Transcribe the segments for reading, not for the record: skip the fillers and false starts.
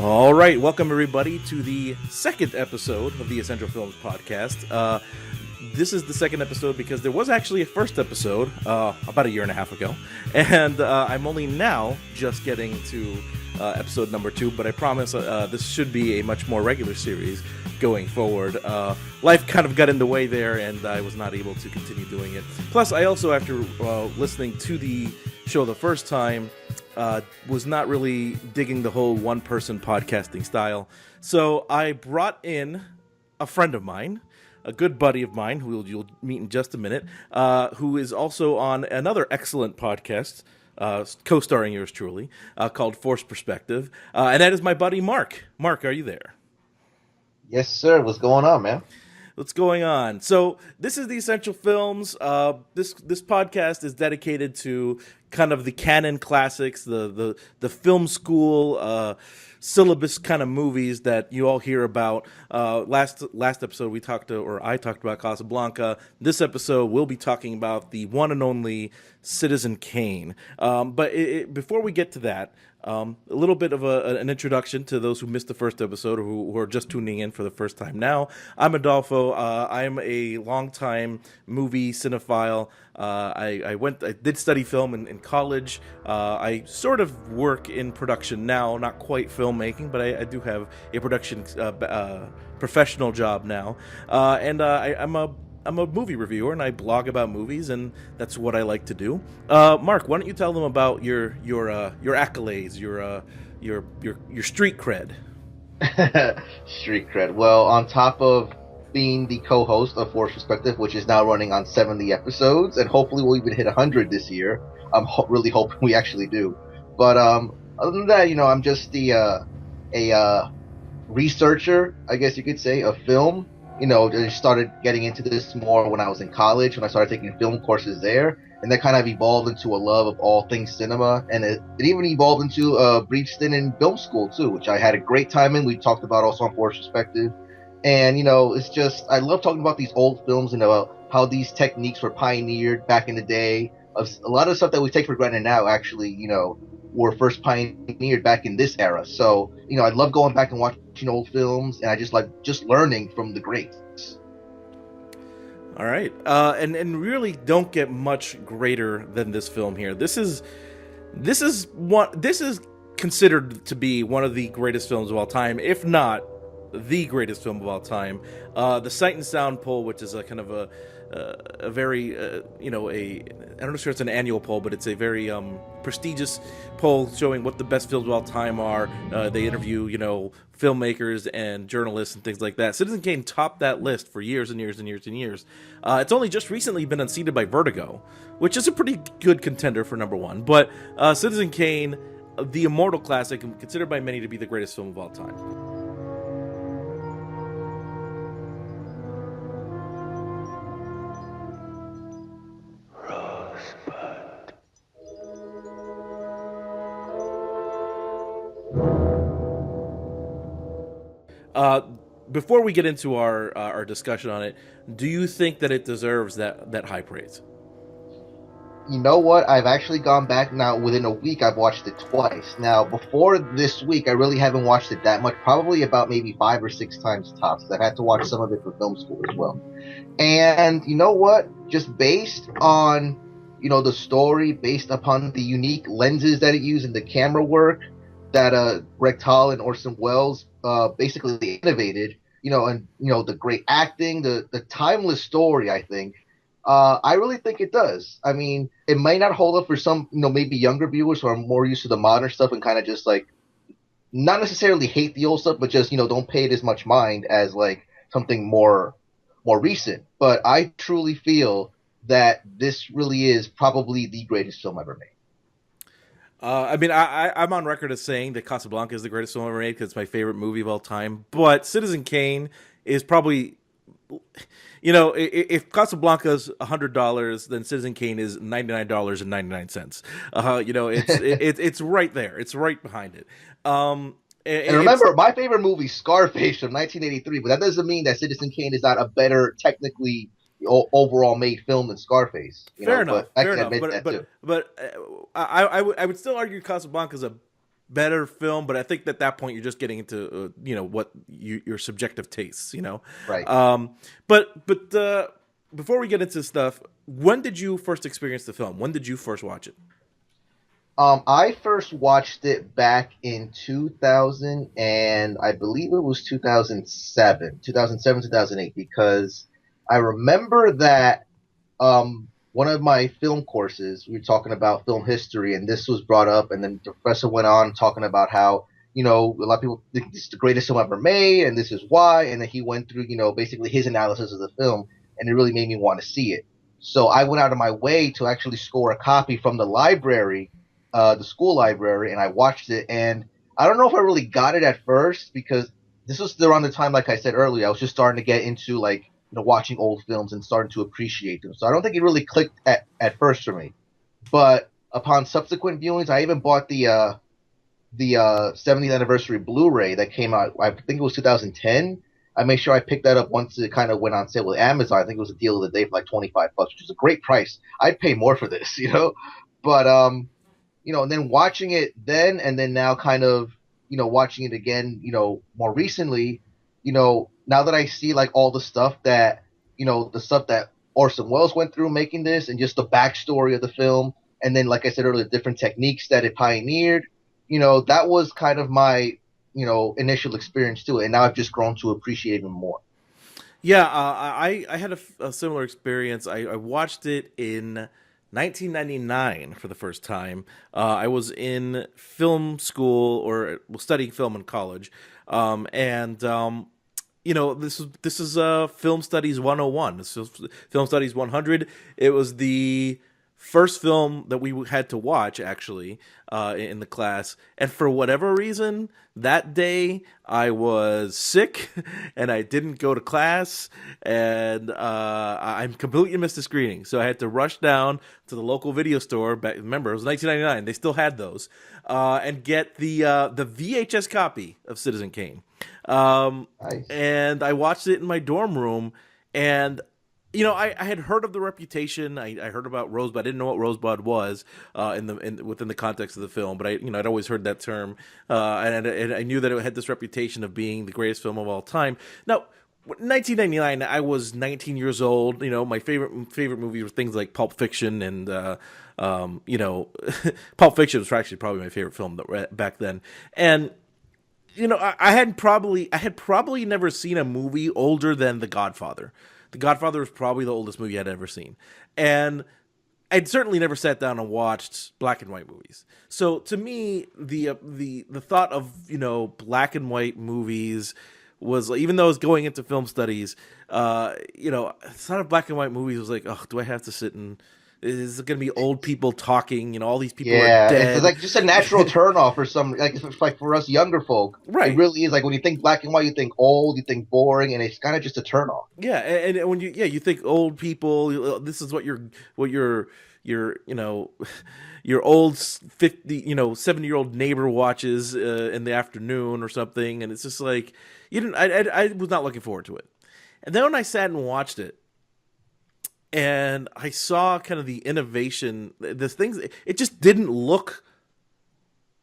All right, welcome everybody to the second episode of the Essential Films podcast. This is the second episode because there was actually a first episode about a year and a half ago, and I'm only now just getting to episode number 2, but I promise this should be a much more regular series going forward. Life kind of got in the way there, and I was not able to continue doing it. Plus, I also, after listening to the show the first time, was not really digging the whole one-person podcasting style. So I brought in a friend of mine, a good buddy of mine, who you'll meet in just a minute, who is also on another excellent podcast, co-starring yours truly, called Forced Perspective. And that is my buddy Mark. Mark, are you there? Yes, sir. What's going on, man? What's going on? So this is the Essential Films. This podcast is dedicated to kind of the canon classics, the film school syllabus kind of movies that you all hear about. Last episode I talked about Casablanca. This episode we'll be talking about the one and only Citizen Kane. But before we get to that, a little bit of an introduction to those who missed the first episode or who are just tuning in for the first time now. I'm Adolfo. I'm a longtime movie cinephile. I did study film in college. I sort of work in production now, not quite filmmaking, but I do have a production professional job now. I'm a movie reviewer, and I blog about movies, and that's what I like to do. Mark, why don't you tell them about your accolades, your street cred? Street cred. Well, on top of being the co-host of Forced Perspective, which is now running on 70 episodes, and hopefully we'll even hit 100 this year. I'm really hoping we actually do. But other than that, I'm just a researcher, I guess you could say, of film. I started getting into this more when I was in college, when I started taking film courses there, and that kind of evolved into a love of all things cinema, and it even evolved into a brief stint in film school too, which I had a great time in. We talked about also on Forced Perspective, and it's just, I love talking about these old films and about how these techniques were pioneered back in the day. A lot of stuff that we take for granted now actually, were first pioneered back in this era. So, I love going back and watching old films, and I just like learning from the greats. All right. And really don't get much greater than this film here. This is considered to be one of the greatest films of all time, if not the greatest film of all time. The Sight and Sound poll, which is a kind of a very I don't know if it's an annual poll, but it's a very prestigious poll showing what the best films of all time are. They interview filmmakers and journalists and things like that. Citizen Kane topped that list for years and years and years and years. It's only just recently been unseated by Vertigo, which is a pretty good contender for number 1. But Citizen Kane, the immortal classic, considered by many to be the greatest film of all time. Rosebud. Before we get into our discussion on it, do you think that it deserves that high praise? You know what? I've actually gone back now. Within a week, I've watched it twice. Now, before this week, I really haven't watched it that much. Probably about maybe 5 or 6 times tops. I've had to watch some of it for film school as well. And you know what? Just based on the story, based upon the unique lenses that it used and the camera work that Gregg Toland and Orson Welles basically innovated, and the great acting, the timeless story, I think. I really think it does. I mean, it might not hold up for some, maybe younger viewers who are more used to the modern stuff and kind of just like not necessarily hate the old stuff, but just, don't pay it as much mind as like something more recent. But I truly feel that this really is probably the greatest film ever made. I'm on record as saying that Casablanca is the greatest film ever made because it's my favorite movie of all time. But Citizen Kane is probably, if Casablanca's $100, then Citizen Kane is $99.99. It's right there. It's right behind it. And remember, my favorite movie, Scarface from 1983, but that doesn't mean that Citizen Kane is not a better technically overall made film than Scarface. Fair enough. But I would still argue Casablanca is a better film, but I think at that point you're just getting into what your subjective tastes, Right. But before we get into stuff, when did you first experience the film? When did you first watch it? I first watched it back in 2000, and I believe it was 2007, 2008, because I remember that one of my film courses, we were talking about film history, and this was brought up, and then the professor went on talking about how, a lot of people think this is the greatest film ever made, and this is why, and then he went through, basically his analysis of the film, and it really made me want to see it. So I went out of my way to actually score a copy from the library, the school library, and I watched it, and I don't know if I really got it at first because this was around the time, like I said earlier, I was just starting to get into like watching old films and starting to appreciate them. So I don't think it really clicked at first for me. But upon subsequent viewings, I even bought the 70th anniversary Blu-ray that came out. I think it was 2010. I made sure I picked that up once it kind of went on sale with Amazon. I think it was a deal of the day for like $25, which is a great price. I'd pay more for this, But and then watching it then and then now kind of, watching it again, more recently, now that I see like all the stuff that, the stuff that Orson Welles went through making this and just the backstory of the film. And then, like I said earlier, different techniques that it pioneered, that was kind of my, initial experience to it. And now I've just grown to appreciate it more. Yeah, I had a similar experience. I watched it in 1999 for the first time. I was in film school or studying film in college, and this is Film Studies 101. This is Film Studies 100. It was the first film that we had to watch actually in the class, and for whatever reason that day I was sick and I didn't go to class, and I completely missed the screening, so I had to rush down to the local video store. Remember, it was 1999; they still had those, and get the VHS copy of Citizen Kane. Nice. And I watched it in my dorm room, and I had heard of the reputation. I heard about Rosebud. I didn't know what Rosebud was within the context of the film, but I'd always heard that term, and I knew that it had this reputation of being the greatest film of all time. Now, 1999, I was 19 years old. My favorite movies were things like Pulp Fiction, and Pulp Fiction was actually probably my favorite film back then, and. I had probably never seen a movie older than The Godfather. The Godfather was probably the oldest movie I'd ever seen, and I'd certainly never sat down and watched black and white movies. So to me, the thought of black and white movies was, even though I was going into film studies, the thought of black and white movies was like, oh, do I have to sit and is it going to be old people talking? All these people are dead. It's like just a natural turnoff for some, like it's like for us younger folk. Right. It really is like when you think black and white, you think old, you think boring, and it's kind of just a turnoff. Yeah, and when you think old people, this is what your your old 50 70-year-old neighbor watches in the afternoon or something, and it's just like I was not looking forward to it. And then when I sat and watched it, and I saw kind of the innovation, this things, it just didn't look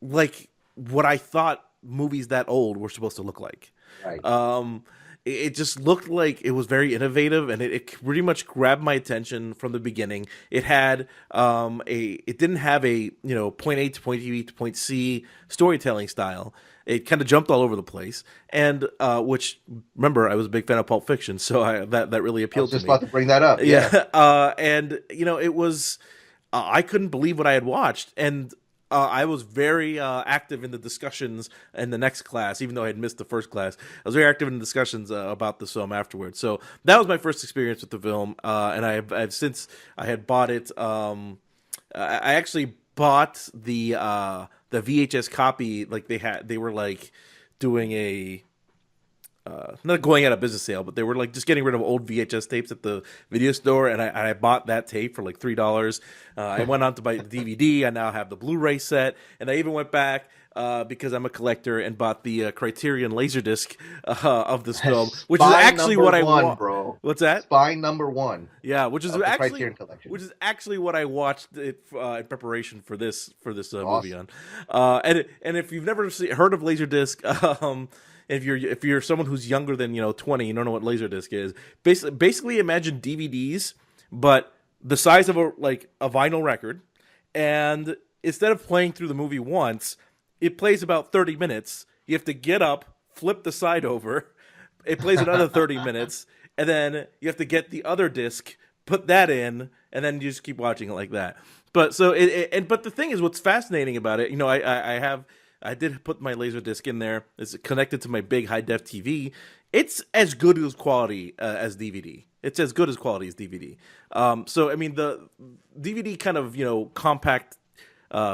like what I thought movies that old were supposed to look like. Right. It just looked like it was very innovative, and it pretty much grabbed my attention from the beginning. It had it didn't have a point A to point B to point C storytelling style. It kind of jumped all over the place, and which, remember, I was a big fan of Pulp Fiction, so that really appealed to me. I was just about to bring that up. Yeah. And it was I couldn't believe what I had watched, and I was very active in the discussions in the next class, even though I had missed the first class. I was very active in the discussions about the film afterwards. So that was my first experience with the film, and I've since I had bought it. I actually bought the VHS copy. Like they were like doing a not going out of business sale, but they were like just getting rid of old VHS tapes at the video store, and I bought that tape for like $3. I went on to buy the DVD. I now have the Blu-ray set, and I even went back because I'm a collector and bought the Criterion Laserdisc of this film, which is actually what I want, bro. What's that? Spine number one. Yeah, which is actually what I watched it in preparation for this awesome. movie on. And if you've never heard of Laserdisc, if you're someone who's younger than 20, you don't know what Laserdisc is. Basically, imagine DVDs, but the size of a vinyl record, and instead of playing through the movie once, it plays about 30 minutes. You have to get up, flip the side over. It plays another 30 minutes, and then you have to get the other disc, put that in, and then you just keep watching it like that. But but the thing is, what's fascinating about it, I did put my Laserdisc in there. It's connected to my big high def TV. It's as good as quality as DVD. It's as good as quality as DVD. So I mean, the DVD kind of compact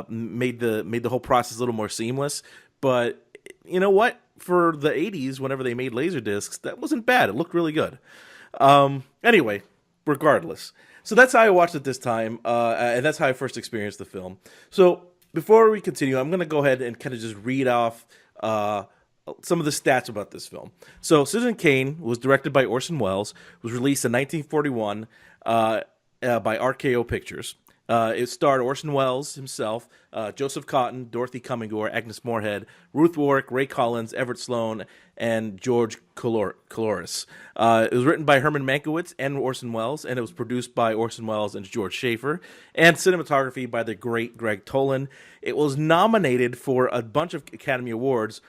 made the whole process a little more seamless. But you know what? For the 80s, whenever they made Laserdiscs, that wasn't bad. It looked really good. Anyway, regardless. So that's how I watched it this time, and that's how I first experienced the film. So before we continue, I'm going to go ahead and kind of just read off some of the stats about this film. So Citizen Kane was directed by Orson Welles, was released in 1941 by RKO Pictures. It starred Orson Welles himself, Joseph Cotton, Dorothy Cummingore, Agnes Moorehead, Ruth Warwick, Ray Collins, Everett Sloan, and George Coulouris. It was written by Herman Mankiewicz and Orson Welles, and it was produced by Orson Welles and George Schaefer, and cinematography by the great Gregg Toland. It was nominated for a bunch of Academy Awards,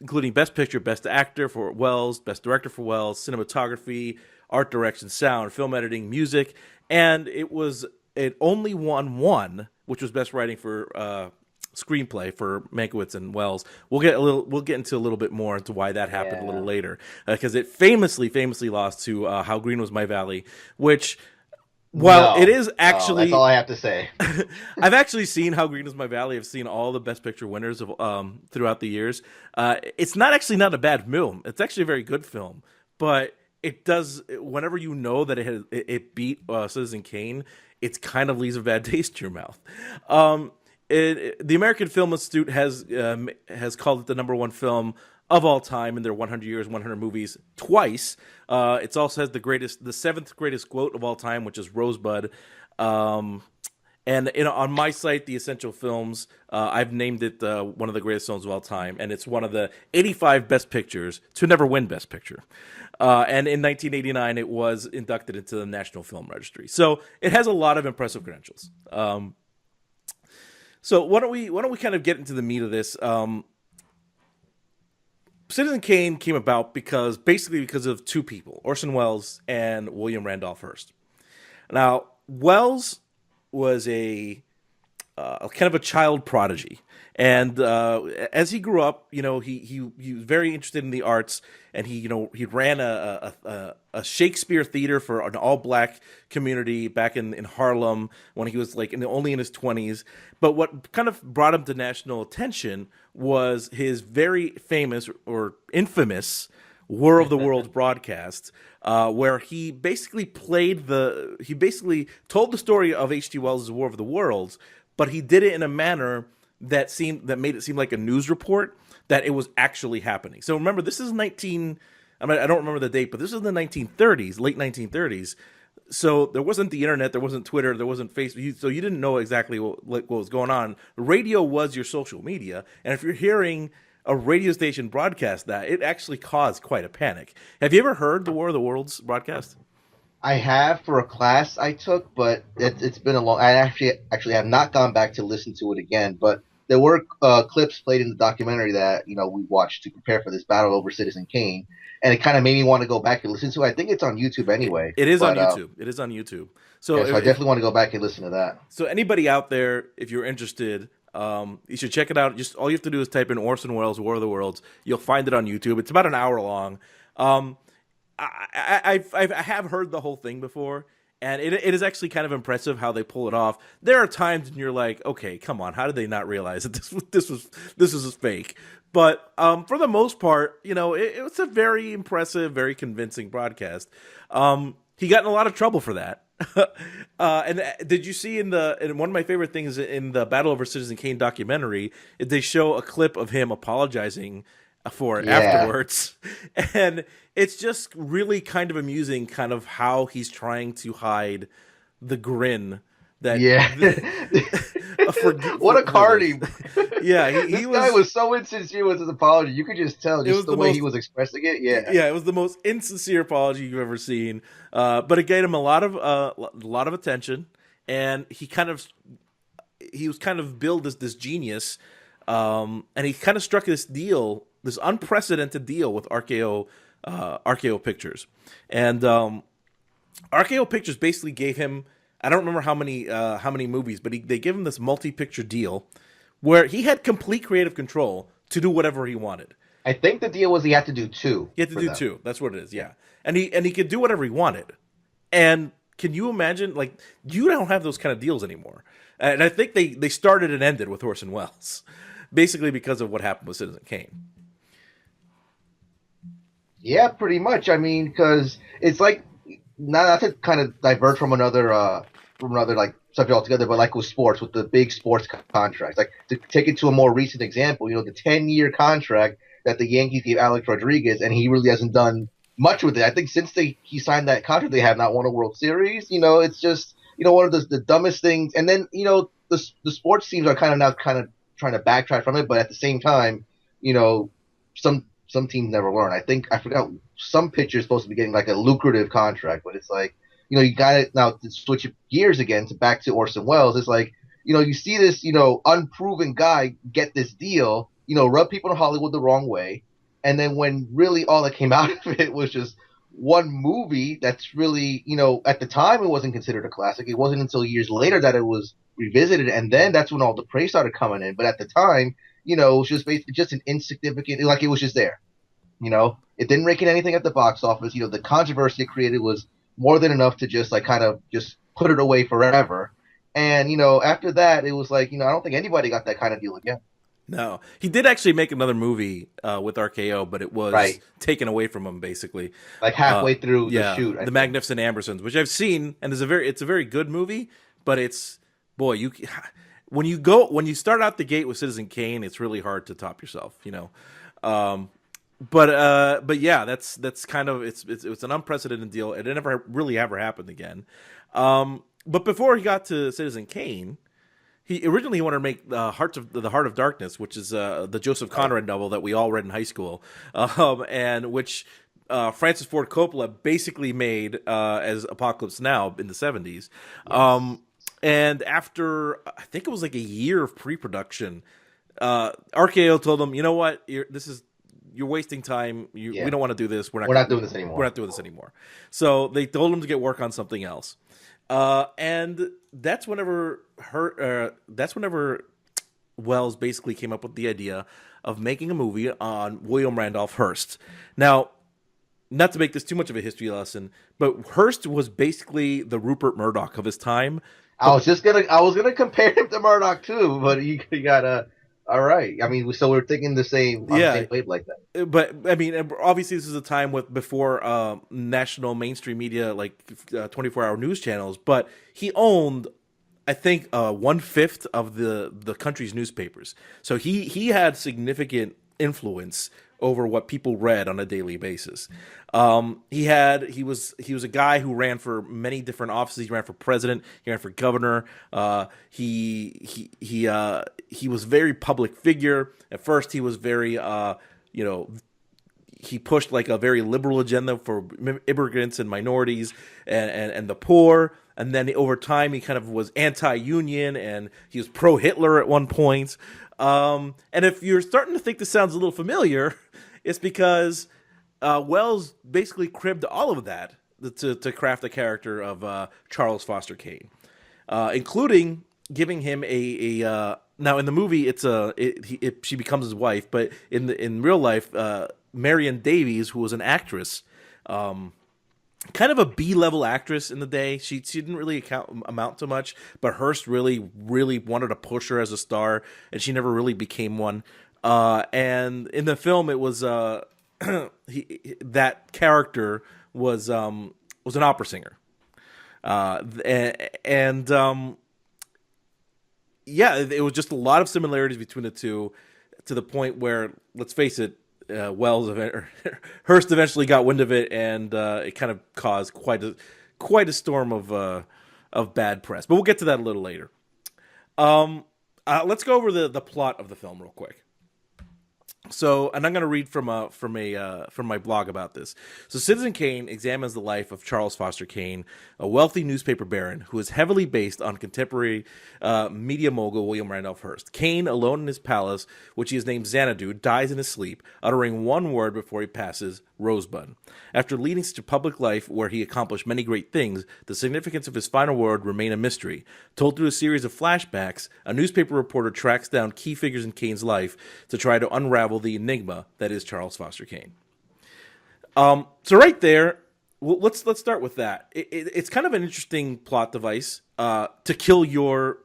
including Best Picture, Best Actor for Welles, Best Director for Welles, cinematography, art direction, sound, film editing, music, and it only won one, which was Best Writing for Screenplay for Mankiewicz and Welles. We'll get into a little bit more into why that happened a little later, because it famously lost to How Green Was My Valley, which, it is actually that's all I have to say. I've actually seen How Green Was My Valley. I've seen all the Best Picture winners of throughout the years. It's not a bad film. It's actually a very good film, but it does, whenever you know that it beat Citizen Kane, it's kind of leaves a bad taste in your mouth. The American Film Institute has called it the number one film of all time in their 100 years, 100 movies twice. It also has the seventh greatest quote of all time, which is Rosebud. And on my site, The Essential Films, I've named it one of the greatest films of all time, and it's one of the 85 best pictures to never win Best Picture. And in 1989, it was inducted into the National Film Registry. So it has a lot of impressive credentials. So why don't we kind of get into the meat of this? Citizen Kane came about because of two people, Orson Welles and William Randolph Hearst. Now, Welles was a kind of a child prodigy, and as he grew up, he was very interested in the arts, and he ran a Shakespeare theater for an all-black community back in Harlem when he was only in his 20s. But what kind of brought him to national attention was his very famous or infamous War of the Worlds broadcast, where he basically told the story of H.G. Wells' War of the Worlds, but he did it in a manner that made it seem like a news report, that it was actually happening. So remember, this is I don't remember the date, but this is the 1930s, late 1930s. So there wasn't the internet, there wasn't Twitter, there wasn't Facebook, so you didn't know exactly what was going on. Radio was your social media, and if you're hearing a radio station broadcast that, it actually caused quite a panic. Have you ever heard the War of the Worlds broadcast? I have, for a class I took, but it's been a long. I actually have not gone back to listen to it again. But there were clips played in the documentary that we watched to prepare for this battle over Citizen Kane, and it kind of made me want to go back and listen to it. I think it's on YouTube anyway. It is on YouTube. It is on YouTube. So I definitely want to go back and listen to that. So anybody out there, if you're interested, you should check it out. Just all you have to do is type in Orson Welles' War of the Worlds. You'll find it on YouTube. It's about an hour long. I have heard the whole thing before, And it is actually kind of impressive how they pull it off. There are times when you're like, okay, come on, how did they not realize that this was fake? But for the most part, it was a very impressive, very convincing broadcast. He got in a lot of trouble for that. And did you see in one of my favorite things in the Battle Over Citizen Kane documentary, they show a clip of him apologizing for it afterwards, and it's just really kind of amusing, kind of how he's trying to hide the grin that what a carny. This guy was so insincere with his apology. You could just tell just the way he was expressing it. It was the most insincere apology you've ever seen. But it gave him a lot of attention, and he was kind of billed as this genius, and he kind of struck this unprecedented deal with RKO Pictures, and RKO Pictures basically gave him, I don't remember how many movies, but they gave him this multi-picture deal where he had complete creative control to do whatever he wanted. I think the deal was he had to do 2. He had to do 2. That's what it is. Yeah, and he could do whatever he wanted. And can you imagine? Like, you don't have those kind of deals anymore. And I think they started and ended with Orson Welles, basically because of what happened with Citizen Kane. Yeah, pretty much. I mean, because it's like, not to kind of divert from another like subject altogether, but like with sports, with the big sports contracts, like to take it to a more recent example, the 10-year contract that the Yankees gave Alex Rodriguez, and he really hasn't done much with it. I think since he signed that contract, they have not won a World Series. It's just one of the dumbest things. And then the sports teams are kind of trying to backtrack from it, but at the same time, some teams never learn. I forgot, some pitchers supposed to be getting like a lucrative contract, but it's like, you got it now to switch gears again back to Orson Welles. It's like, you see this, unproven guy get this deal, rub people in Hollywood the wrong way. And then when really all that came out of it was just one movie that's really, at the time it wasn't considered a classic. It wasn't until years later that it was revisited. And then that's when all the praise started coming in. But at the time, it was just basically just an insignificant, like it was just there. It didn't rake in anything at the box office. The controversy it created was more than enough to just like kind of just put it away forever. And, after that, it was like, I don't think anybody got that kind of deal again. No, he did actually make another movie with RKO, but it was taken away from him basically, like halfway through the shoot. The Magnificent Ambersons, which I've seen, and it's a very good movie. But when you start out the gate with Citizen Kane, it's really hard to top yourself, But yeah, that's kind of it's an unprecedented deal. It never really ever happened again. But before he got to Citizen Kane, he originally wanted to make the Heart of Darkness, which is the Joseph Conrad novel that we all read in high school, and which Francis Ford Coppola basically made as Apocalypse Now in the 70s. Yes. And after, I think it was like a year of pre-production, RKO told him, you know what, you're wasting time. We don't want to do this. We're not doing this anymore. We're not doing this anymore. So they told him to get work on something else. And that's whenever Welles basically came up with the idea of making a movie on William Randolph Hearst. Now, not to make this too much of a history lesson, but Hearst was basically the Rupert Murdoch of his time. I was gonna compare him to Murdoch too, but you got all right. I mean, so we're thinking the same wave like that. But I mean, obviously, this is a time before national mainstream media, like 24-hour news channels. But he owned, I think, 1/5 of the country's newspapers. So he had significant influence over what people read on a daily basis. He was a guy who ran for many different offices. He ran for president. He ran for governor. He was a very public figure. At first, he was very he pushed like a very liberal agenda for immigrants and minorities and the poor. And then over time, he kind of was anti-union and he was pro-Hitler at one point. And if you're starting to think this sounds a little familiar, it's because Welles basically cribbed all of that to craft the character of Charles Foster Kane, including giving him a now in the movie she becomes his wife, but in real life, Marion Davies, who was an actress, kind of a B-level actress in the day. She didn't really amount to much, but Hearst really wanted to push her as a star, and she never really became one. And in the film, it was that character was an opera singer, and yeah, it was just a lot of similarities between the two, to the point where, let's face it, Hearst eventually got wind of it, and it kind of caused quite a storm of bad press. But we'll get to that a little later. Let's go over the plot of the film real quick. So, and I'm going to read from my blog about this. So, Citizen Kane examines the life of Charles Foster Kane, a wealthy newspaper baron who is heavily based on contemporary media mogul William Randolph Hearst. Kane, alone in his palace, which he has named Xanadu, dies in his sleep, uttering one word before he passes: Rosebud. After leading such a public life where he accomplished many great things, the significance of his final word remain a mystery. Told through a series of flashbacks, a newspaper reporter tracks down key figures in Kane's life to try to unravel the enigma that is Charles Foster Kane. So right there, let's start with that. It's kind of an interesting plot device to kill your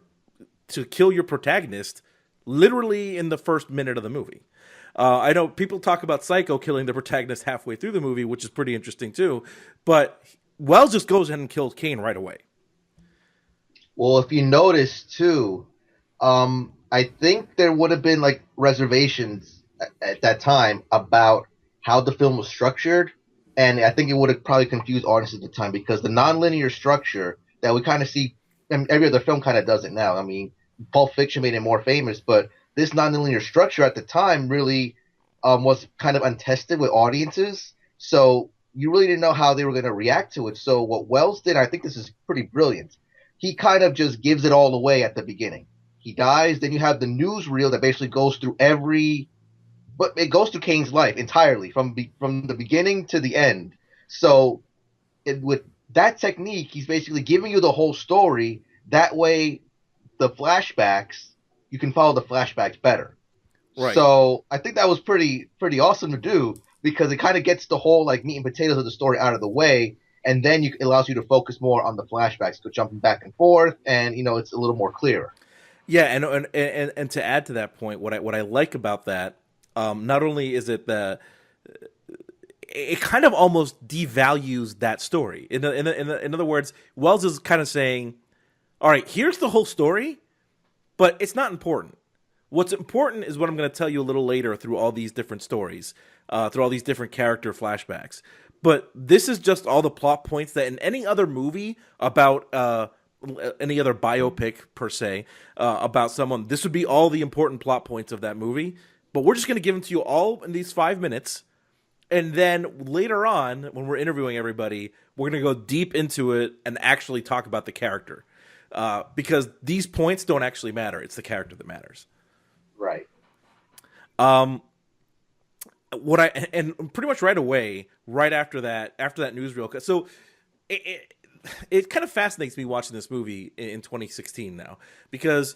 protagonist literally in the first minute of the movie. I know people talk about Psycho killing the protagonist halfway through the movie, which is pretty interesting too. But Wells just goes ahead and kills Kane right away. Well, if you notice too, I think there would have been like reservations at that time about how the film was structured, and I think it would have probably confused audiences at the time, because the nonlinear structure that we kind of see, and every other film kind of does it now. I mean, Pulp Fiction made it more famous, but this nonlinear structure at the time really was kind of untested with audiences, so you really didn't know how they were going to react to it. So what Wells did, I think this is pretty brilliant. He kind of just gives it all away at the beginning. He dies, then you have the newsreel that basically goes through but it goes through Kane's life entirely from the beginning to the end. So with that technique, he's basically giving you the whole story. That way, the flashbacks, you can follow the flashbacks better. Right. So I think that was pretty awesome to do, because it kind of gets the whole like meat and potatoes of the story out of the way, and then it allows you to focus more on the flashbacks, go jumping back and forth, and it's a little more clear. Yeah, and to add to that point, what I like about that, not only is it it kind of almost devalues that story. In other words, Wells is kind of saying, all right, here's the whole story, but it's not important. What's important is what I'm going to tell you a little later through all these different stories, through all these different character flashbacks. But this is just all the plot points that in any other movie about any other biopic per se about someone, this would be all the important plot points of that movie. But we're just going to give them to you all in these 5 minutes. And then later on, when we're interviewing everybody, we're going to go deep into it and actually talk about the character. Because these points don't actually matter. It's the character that matters. Right. And pretty much right away, right after that newsreel. So it kind of fascinates me watching this movie in 2016 now, because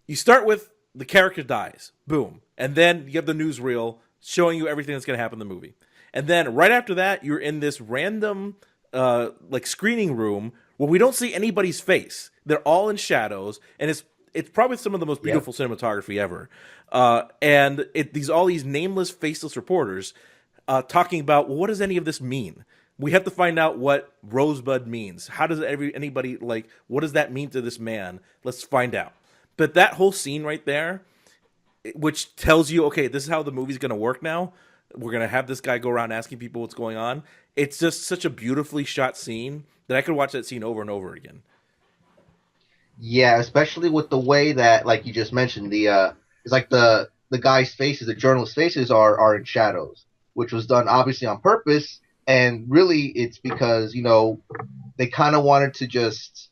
you start with the character dies, boom, and then you have the newsreel showing you everything that's going to happen in the movie, and then right after that, you're in this random like screening room where we don't see anybody's face. They're all in shadows, and it's probably some of the most beautiful cinematography ever. And all these nameless, faceless reporters talking about, well, what does any of this mean? We have to find out what Rosebud means. How does anybody, like, what does that mean to this man? Let's find out. But that whole scene right there, which tells you, okay, this is how the movie's going to work now. We're going to have this guy go around asking people what's going on. It's just such a beautifully shot scene that I could watch that scene over and over again. Yeah, especially with the way that, like you just mentioned, it's like the guy's faces, the journalist's faces are in shadows, which was done obviously on purpose. And really, it's because, they kind of wanted to just,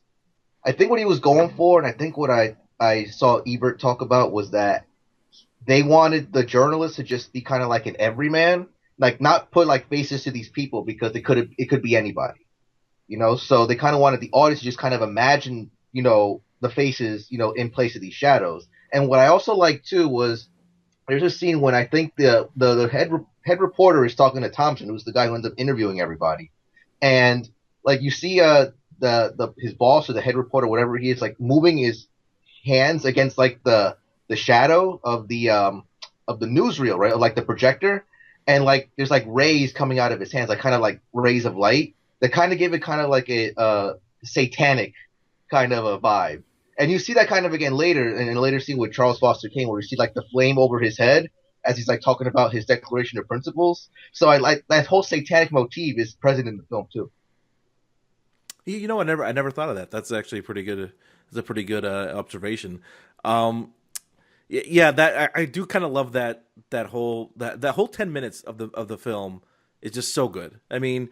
I think what he was going for, and I think what I saw Ebert talk about, was that they wanted the journalist to just be kind of like an everyman, like not put like faces to these people, because it could be anybody, so they kind of wanted the audience to just kind of imagine, the faces, in place of these shadows. And what I also liked too was there's a scene when I think the head reporter is talking to Thompson, who's the guy who ends up interviewing everybody. and like you see the his boss or the head reporter, whatever he is, like moving his hands against like the shadow of the newsreel, right? Like the projector, and like there's like rays coming out of his hands, like kind of like rays of light that kind of give it kind of like a satanic kind of a vibe. And you see that kind of again later in a later scene with Charles Foster Kane, where you see like the flame over his head as he's like talking about his Declaration of Principles. So I like that whole satanic motif is present in the film too. You know, I never thought of that. That's actually pretty good. That's a pretty good observation. Um, yeah, that I do kind of love that whole 10 minutes of the film is just so good. I mean,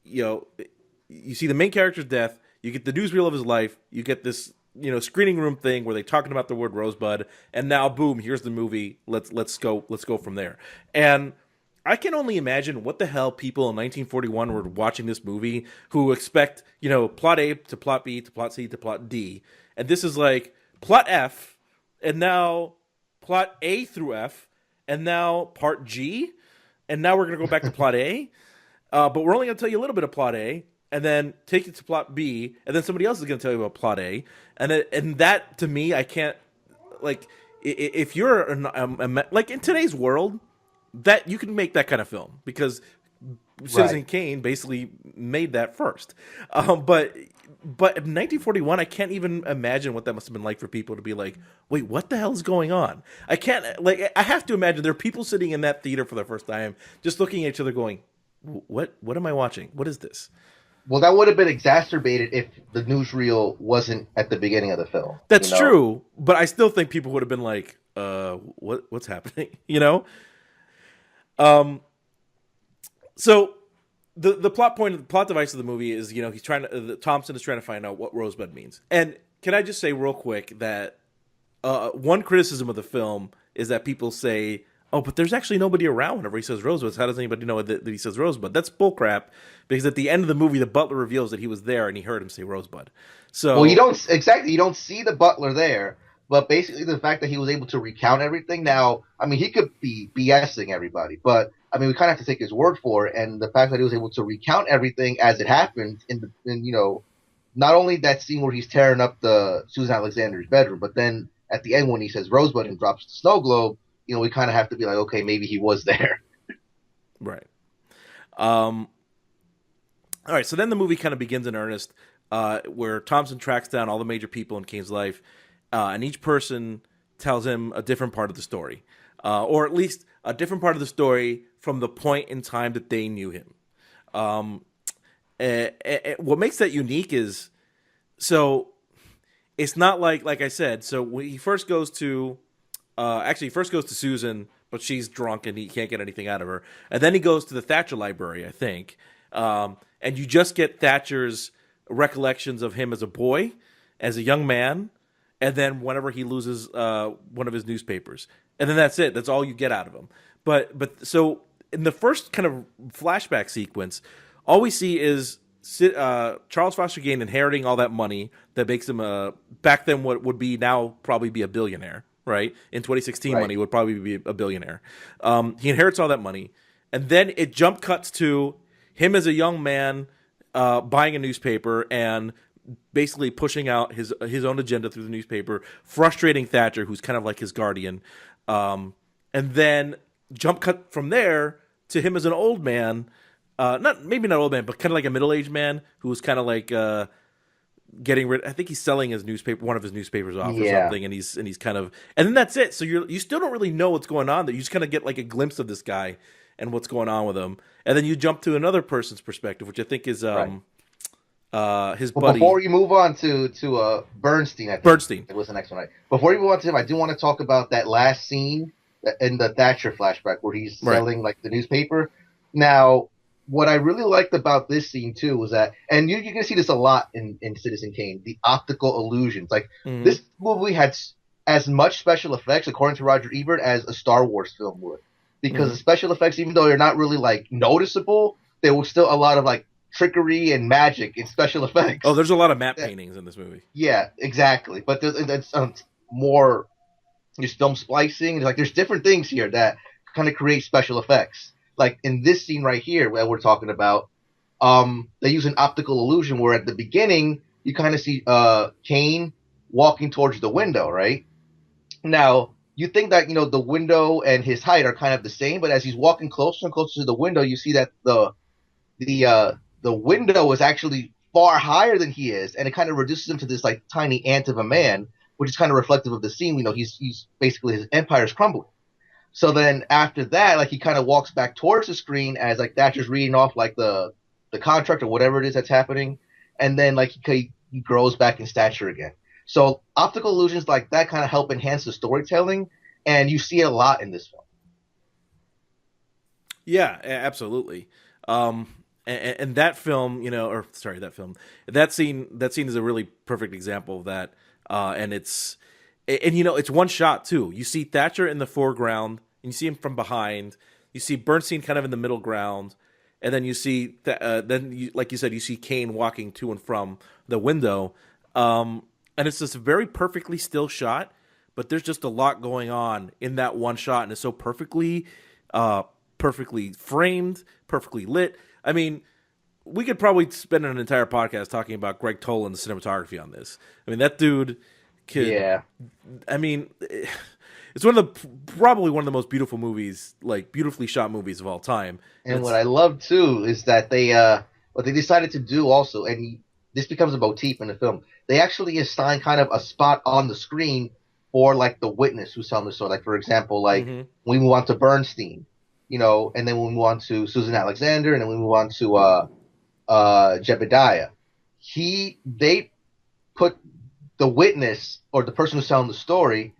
you know, you see the main character's death, you get the newsreel of his life, you get this screening room thing where they talking about the word Rosebud, and now boom, here's the movie. Let's go from there. And I can only imagine what the hell people in 1941 were watching this movie who expect plot A to plot B to plot C to plot D, and this is like plot F, and now plot A through F, and now part G, and now we're gonna go back to plot A. But we're only going to tell you a little bit of plot A, and then take it to plot B, and then somebody else is going to tell you about plot A, and that to me, I can't like if you're like in today's world, that you can make that kind of film because Citizen Right. Kane basically made that first. But in 1941, I can't even imagine what that must have been like for people to be like, wait, what the hell is going on? I can't like I have to imagine there are people sitting in that theater for the first time, just looking at each other, going, what am I watching? What is this? Well, that would have been exacerbated if the newsreel wasn't at the beginning of the film. You That's know. true, but I still think people would have been like, what's happening? Um, so the plot device of the movie is he's trying to Thompson is trying to find out what Rosebud means. And can I just say real quick that one criticism of the film is that people say, oh, but there's actually nobody around whenever he says Rosebud. How does anybody know that he says Rosebud? That's bullcrap, because at the end of the movie, the butler reveals that he was there and he heard him say Rosebud. Well, So, you don't see the butler there, but basically the fact that he was able to recount everything. Now, I mean, he could be BSing everybody, but I mean, we kind of have to take his word for it. And the fact that he was able to recount everything as it happened in not only that scene where he's tearing up the Susan Alexander's bedroom, but then at the end when he says Rosebud and drops the snow globe, we kind of have to be like, okay, maybe he was there. right. Um, all right, so then the movie kind of begins in earnest, where Thompson tracks down all the major people in Kane's life, and each person tells him a different part of the story, or at least a different part of the story from the point in time that they knew him. What makes that unique is, so it's not like I said. So when he first goes to, actually, he first goes to Susan, but she's drunk and he can't get anything out of her. And then he goes to the Thatcher library, I think. And you just get Thatcher's recollections of him as a boy, as a young man, and then whenever he loses one of his newspapers. And then that's it. That's all you get out of him. But so in the first kind of flashback sequence, all we see is Charles Foster Kane inheriting all that money that makes him back then what would be now probably be a billionaire, right? In 2016 Right. money would probably be a billionaire. He inherits all that money, and then it jump cuts to him as a young man buying a newspaper and basically pushing out his own agenda through the newspaper, frustrating Thatcher, who's kind of like his guardian, and then jump cut from there to him as an old man. Not old man, but kind of like a middle-aged man who was kind of like getting rid. I think he's selling his newspaper, one of his newspapers off or Yeah. something, and he's kind of, and then that's it. So you still don't really know what's going on. That you just kind of get like a glimpse of this guy and what's going on with him, and then you jump to another person's perspective, which I think is Right. his Well, buddy before you move on to Bernstein, I think Bernstein. it was the next one. Right? Before you move on to him, I do want to talk about that last scene in the Thatcher flashback where he's Right. selling like the newspaper. Now, what I really liked about this scene too was that, and you can see this a lot in Citizen Kane, the optical illusions. Like Mhm. this movie had as much special effects, according to Roger Ebert, as a Star Wars film would, because the special effects, even though they're not really like noticeable, there was still a lot of like trickery and magic in special effects. Oh, there's a lot of matte paintings in this movie. Yeah, exactly. But there's more just film splicing. Like there's different things here that kind of create special effects. Like in this scene right here, where we're talking about, they use an optical illusion where at the beginning you kind of see Kane walking towards the window, right? Now, you think that, the window and his height are kind of the same, but as he's walking closer and closer to the window, you see that the window is actually far higher than he is, and it kind of reduces him to this like tiny ant of a man, which is kind of reflective of the scene. He's basically, his empire is crumbling. So then after that, like, he kind of walks back towards the screen as like Thatcher's reading off like the contract or whatever it is that's happening, and then like he grows back in stature again. So optical illusions like that kind of help enhance the storytelling, and you see it a lot in this film. Yeah, absolutely. And that film, or sorry, that scene is a really perfect example of that. And it's one shot too. You see Thatcher in the foreground, and you see him from behind. You see Bernstein kind of in the middle ground, and then you see like you said, you see Kane walking to and from the window. And it's this very perfectly still shot, but there's just a lot going on in that one shot, and it's so perfectly framed, perfectly lit. I mean, we could probably spend an entire podcast talking about Gregg Toland's cinematography on this. I mean, that dude could. Yeah. I mean, it's probably one of the most beautiful movies, like beautifully shot movies of all time. And what I love too is that what they decided to do also, and this becomes a motif in the film. They actually assign kind of a spot on the screen for like the witness who's telling the story. Like, for example, like we move on to Bernstein, and then we move on to Susan Alexander, and then we move on to Jebediah. They put the witness or the person who's telling the story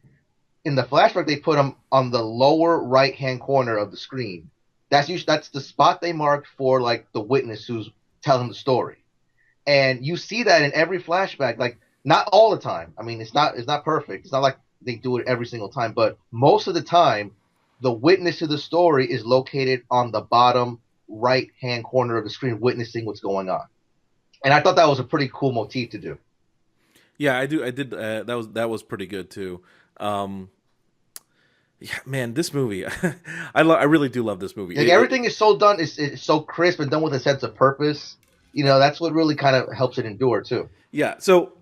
in the flashback. They put him on the lower right hand corner of the screen. That's the spot they marked for like the witness who's telling the story. And you see that in every flashback, like not all the time. I mean, it's not perfect. It's not like they do it every single time, but most of the time, the witness to the story is located on the bottom right-hand corner of the screen, witnessing what's going on. And I thought that was a pretty cool motif to do. Yeah, I did. That was pretty good too. Yeah, man, this movie, I really do love this movie. Like, everything is so done. It's so crisp and done with a sense of purpose. That's what really kind of helps it endure too. Yeah. So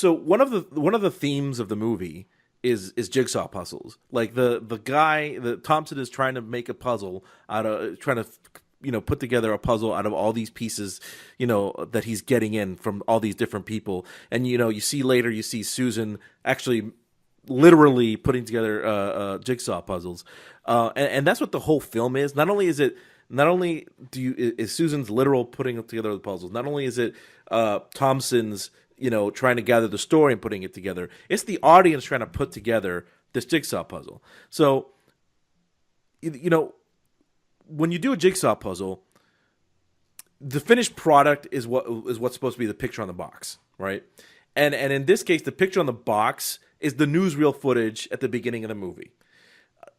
one of the themes of the movie is jigsaw puzzles. Like the guy, Thompson is trying to make a puzzle trying to put together a puzzle out of all these pieces, that he's getting in from all these different people. And you see Susan actually literally putting together jigsaw puzzles. And that's what the whole film is. Not only is Susan's literal putting together the puzzles. Not only is it Thompson's, trying to gather the story and putting it together. It's the audience trying to put together this jigsaw puzzle. So, when you do a jigsaw puzzle, the finished product is what's supposed to be the picture on the box, right? And in this case, the picture on the box is the newsreel footage at the beginning of the movie.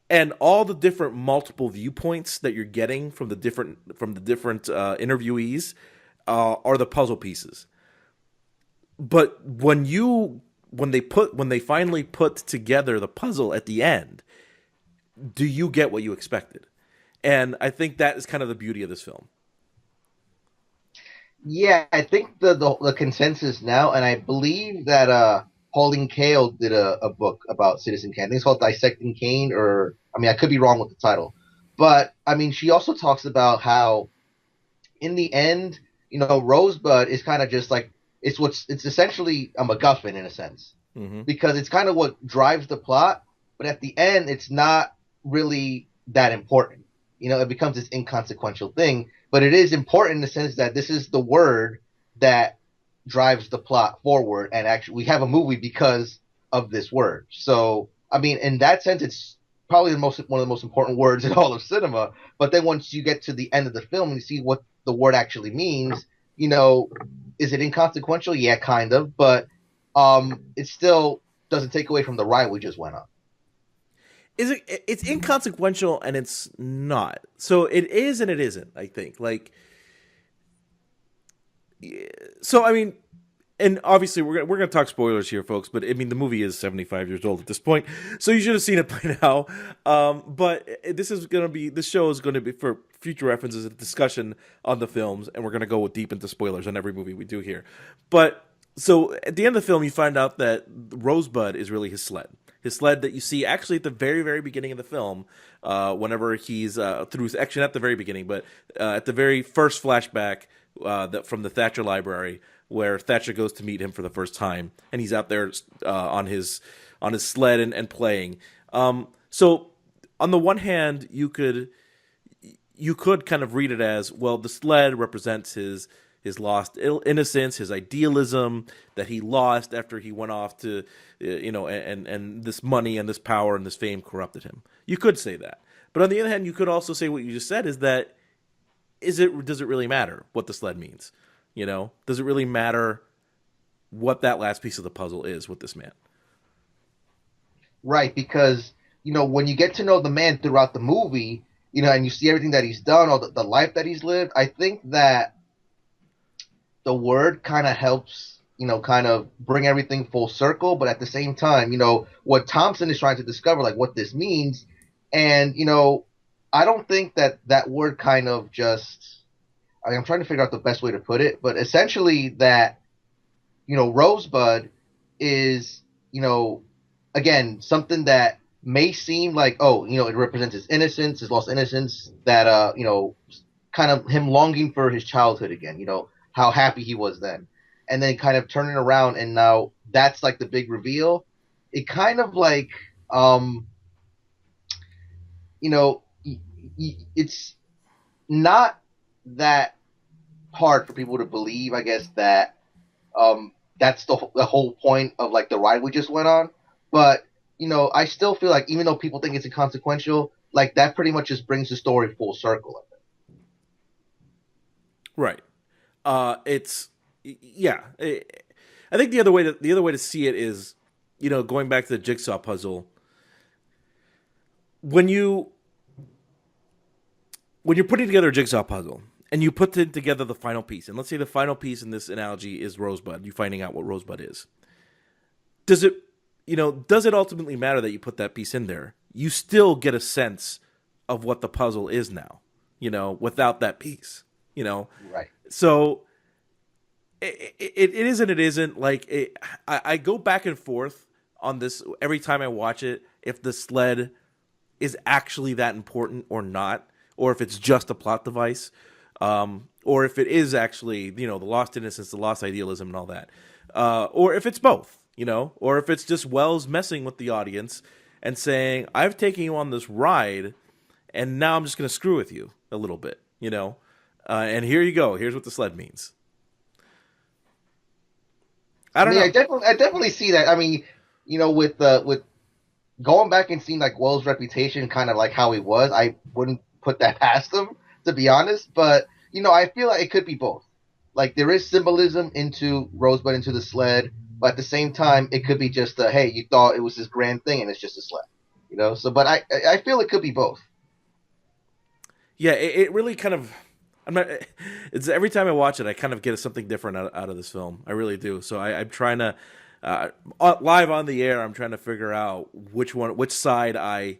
And all the different multiple viewpoints that you're getting from the different interviewees are the puzzle pieces. But when they finally put together the puzzle at the end, do you get what you expected? And I think that is kind of the beauty of this film. Yeah, I think the consensus now, and I believe that Pauline Kael did a book about Citizen Kane. I think it's called Dissecting Kane, or I could be wrong with the title, but she also talks about how, in the end, Rosebud is kind of just like it's essentially a MacGuffin in a sense, because it's kind of what drives the plot, but at the end, it's not really that important. It becomes this inconsequential thing, but it is important in the sense that this is the word that drives the plot forward, and actually we have a movie because of this word. So, in that sense, it's probably one of the most important words in all of cinema. But then once you get to the end of the film and you see what the word actually means, is it inconsequential? Yeah, kind of, but it still doesn't take away from the ride we just went on. It's inconsequential and it's not. So it is and it isn't, I think. Like, so and obviously we're gonna talk spoilers here, folks. But I mean, the movie is 75 years old at this point, so you should have seen it by now. But this show is going to be for future references, a discussion on the films, and we're gonna go deep into spoilers on every movie we do here. But so at the end of the film, you find out that Rosebud is really his sled. His sled that you see actually at the very, very beginning of the film, whenever he's through his action at the very beginning, but at the very first flashback from the Thatcher Library, where Thatcher goes to meet him for the first time, and he's out there on his sled and playing. So on the one hand, you could kind of read it as, well, the sled represents his lost innocence, his idealism that he lost after he went off to, and this money and this power and this fame corrupted him. You could say that. But on the other hand, you could also say what you just said, is that, does it really matter what the sled means? Does it really matter what that last piece of the puzzle is with this man? Right, because, when you get to know the man throughout the movie, and you see everything that he's done, or the life that he's lived, I think that the word kind of helps, kind of bring everything full circle. But at the same time, what Thompson is trying to discover, like what this means. And, I don't think that word kind of just, I'm trying to figure out the best way to put it, but essentially that, Rosebud is, again, something that may seem like, it represents his innocence, his lost innocence, that, kind of him longing for his childhood again, how happy he was then. And then kind of turning around, and now that's like the big reveal. It kind of like, it's not that hard for people to believe, I guess, that that's the whole point of like the ride we just went on. But, I still feel like, even though people think it's inconsequential, like that pretty much just brings the story full circle, I think. Right. I think the other way to see it is, going back to the jigsaw puzzle. When you're putting together a jigsaw puzzle and you put together the final piece, and let's say the final piece in this analogy is Rosebud, you finding out what Rosebud is. Does it ultimately matter that you put that piece in there? You still get a sense of what the puzzle is now, without that piece, Right. So it is and it isn't. Like, I go back and forth on this every time I watch it, if the sled is actually that important or not, or if it's just a plot device, or if it is actually, the lost innocence, the lost idealism, and all that, or if it's both, or if it's just Welles messing with the audience and saying, I've taken you on this ride, and now I'm just going to screw with you a little bit, and here you go. Here's what the sled means. I don't know. I definitely see that. I mean, with going back and seeing like Welles' reputation, kind of like how he was, I wouldn't put that past him, to be honest. But I feel like it could be both. Like, there is symbolism into Rosebud, into the sled, but at the same time, it could be just hey, you thought it was this grand thing, and it's just a sled. So, but I feel it could be both. Yeah, it really kind of. It's every time I watch it, I kind of get something different out of this film. I really do. So I'm trying to live on the air. I'm trying to figure out which side I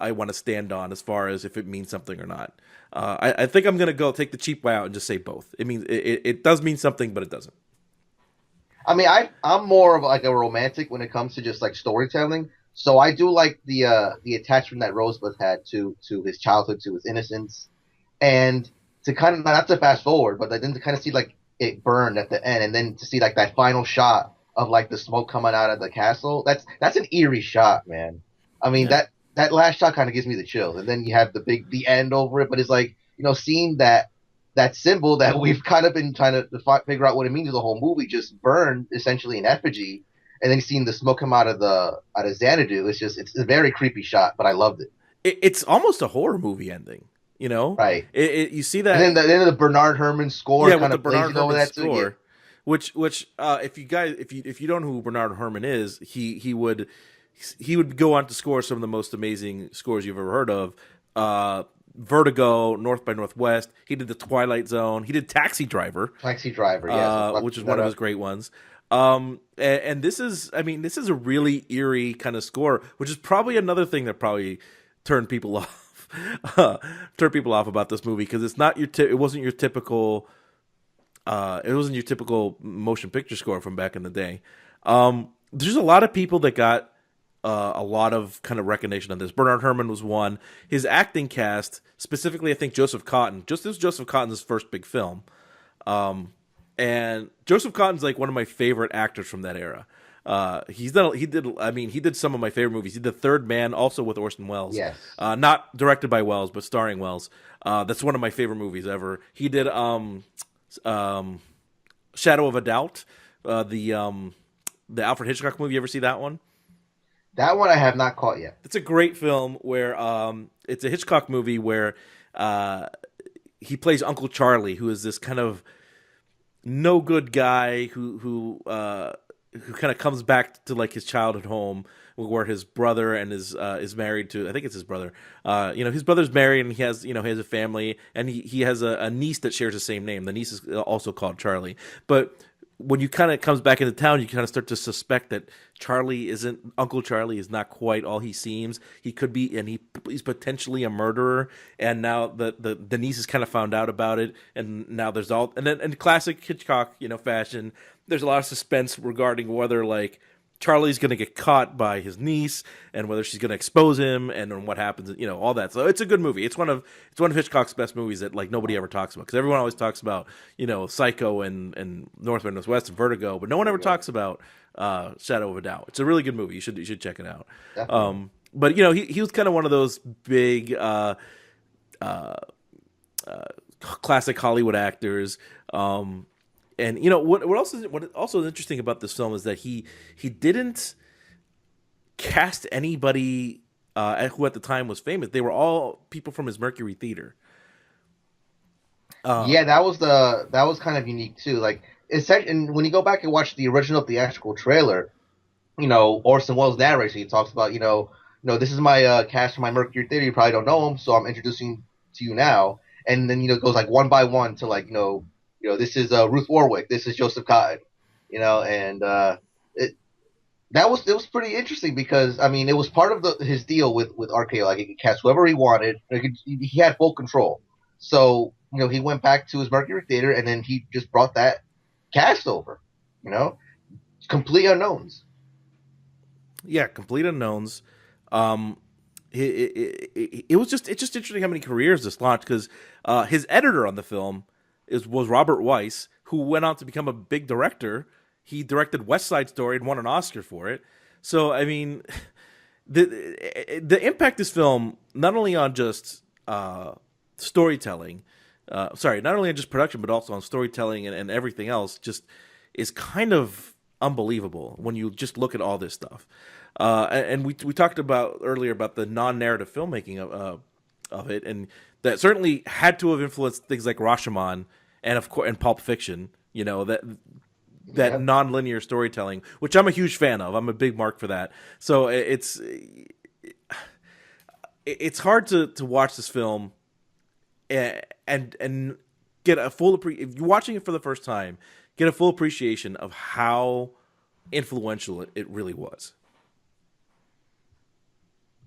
want to stand on as far as if it means something or not. I think I'm gonna take the cheap way out and just say both. It means it does mean something, but it doesn't. I mean, I'm more of like a romantic when it comes to just like storytelling. So I do like the attachment that Rosebud had to his childhood, to his innocence, and to kind of, not to fast forward, but then to kind of see like it burned at the end, and then to see like that final shot of like the smoke coming out of the castle. That's an eerie shot, man. I mean, Yeah. that last shot kind of gives me the chills, and then you have the end over it. But it's like, seeing that symbol that we've kind of been trying to figure out what it means the whole movie just burned essentially in effigy, and then seeing the smoke come out of Xanadu. It's a very creepy shot, but I loved it. It's almost a horror movie ending. Right. You see that, and then the Bernard Herrmann score, yeah, kind with the of Bernard blazing over Herrmann that score, too. which if you don't know who Bernard Herrmann is, he would go on to score some of the most amazing scores you've ever heard of. Vertigo, North by Northwest. He did The Twilight Zone. He did Taxi Driver, Taxi Driver, yes. I was about to which is bring one that of his up. great ones. And this is, I mean, this is a really eerie kind of score, which is probably another thing that probably turned people off, turned people off about this movie because it's not it wasn't your typical, it wasn't your typical motion picture score from back in the day. There's a lot of people that got a lot of kind of recognition on this. Bernard Herrmann was one. His acting cast, specifically, I think Joseph Cotten. This was Joseph Cotton's first big film. And Joseph Cotton's like one of my favorite actors from that era. He did some of my favorite movies. He did Third Man, also with Orson Welles. Yes. Not directed by Welles, but starring Welles. That's one of my favorite movies ever. He did Shadow of a Doubt, the Alfred Hitchcock movie. You ever see that one? That one I have not caught yet. It's a great film where it's a Hitchcock movie where he plays Uncle Charlie, who is this kind of no good guy who kind of comes back to like his childhood home where his brother and is married to, I think it's his brother. His brother's married and he has a family, and he has a niece that shares the same name. The niece is also called Charlie. But when you kind of comes back into town, you kind of start to suspect that Uncle Charlie is not quite all he seems. He could be, and he's potentially a murderer. And now the niece has kind of found out about it, and now there's and then in classic Hitchcock fashion, there's a lot of suspense regarding whether like Charlie's going to get caught by his niece and whether she's going to expose him and then what happens, all that. So it's a good movie. It's one of Hitchcock's best movies that like nobody ever talks about, because everyone always talks about, Psycho and North by Northwest and Vertigo, but no one ever talks about Shadow of a Doubt. It's a really good movie. You should check it out. But he was kind of one of those big classic Hollywood actors. And what also is interesting about this film is that he didn't cast anybody who at the time was famous. They were all people from his Mercury Theater. Yeah, that was kind of unique too. Like, and when you go back and watch the original theatrical trailer, Orson Welles narrates. He talks about, this is my cast from my Mercury Theater. You probably don't know him, so I'm introducing to you now. And then it goes like one by one to like this is Ruth Warwick. This is Joseph Cotton. And it was pretty interesting because it was part of his deal with RKO. Like, he could cast whoever he wanted. He had full control. So he went back to his Mercury Theater and then he just brought that cast over. Complete unknowns. Yeah, complete unknowns. It's just interesting how many careers this launched, because his editor on the film was Robert Weiss, who went on to become a big director. He directed West Side Story and won an Oscar for it. So, the impact this film, not only on just storytelling, not only on just production, but also on storytelling and everything else, just is kind of unbelievable when you just look at all this stuff. And we talked about earlier about the non-narrative filmmaking of it, and that certainly had to have influenced things like Rashomon and of course and Pulp Fiction. That non-linear storytelling, which I'm a huge fan of. I'm a big mark for that. So it's hard to watch this film and get a full if you're watching it for the first time, get a full appreciation of how influential it really was.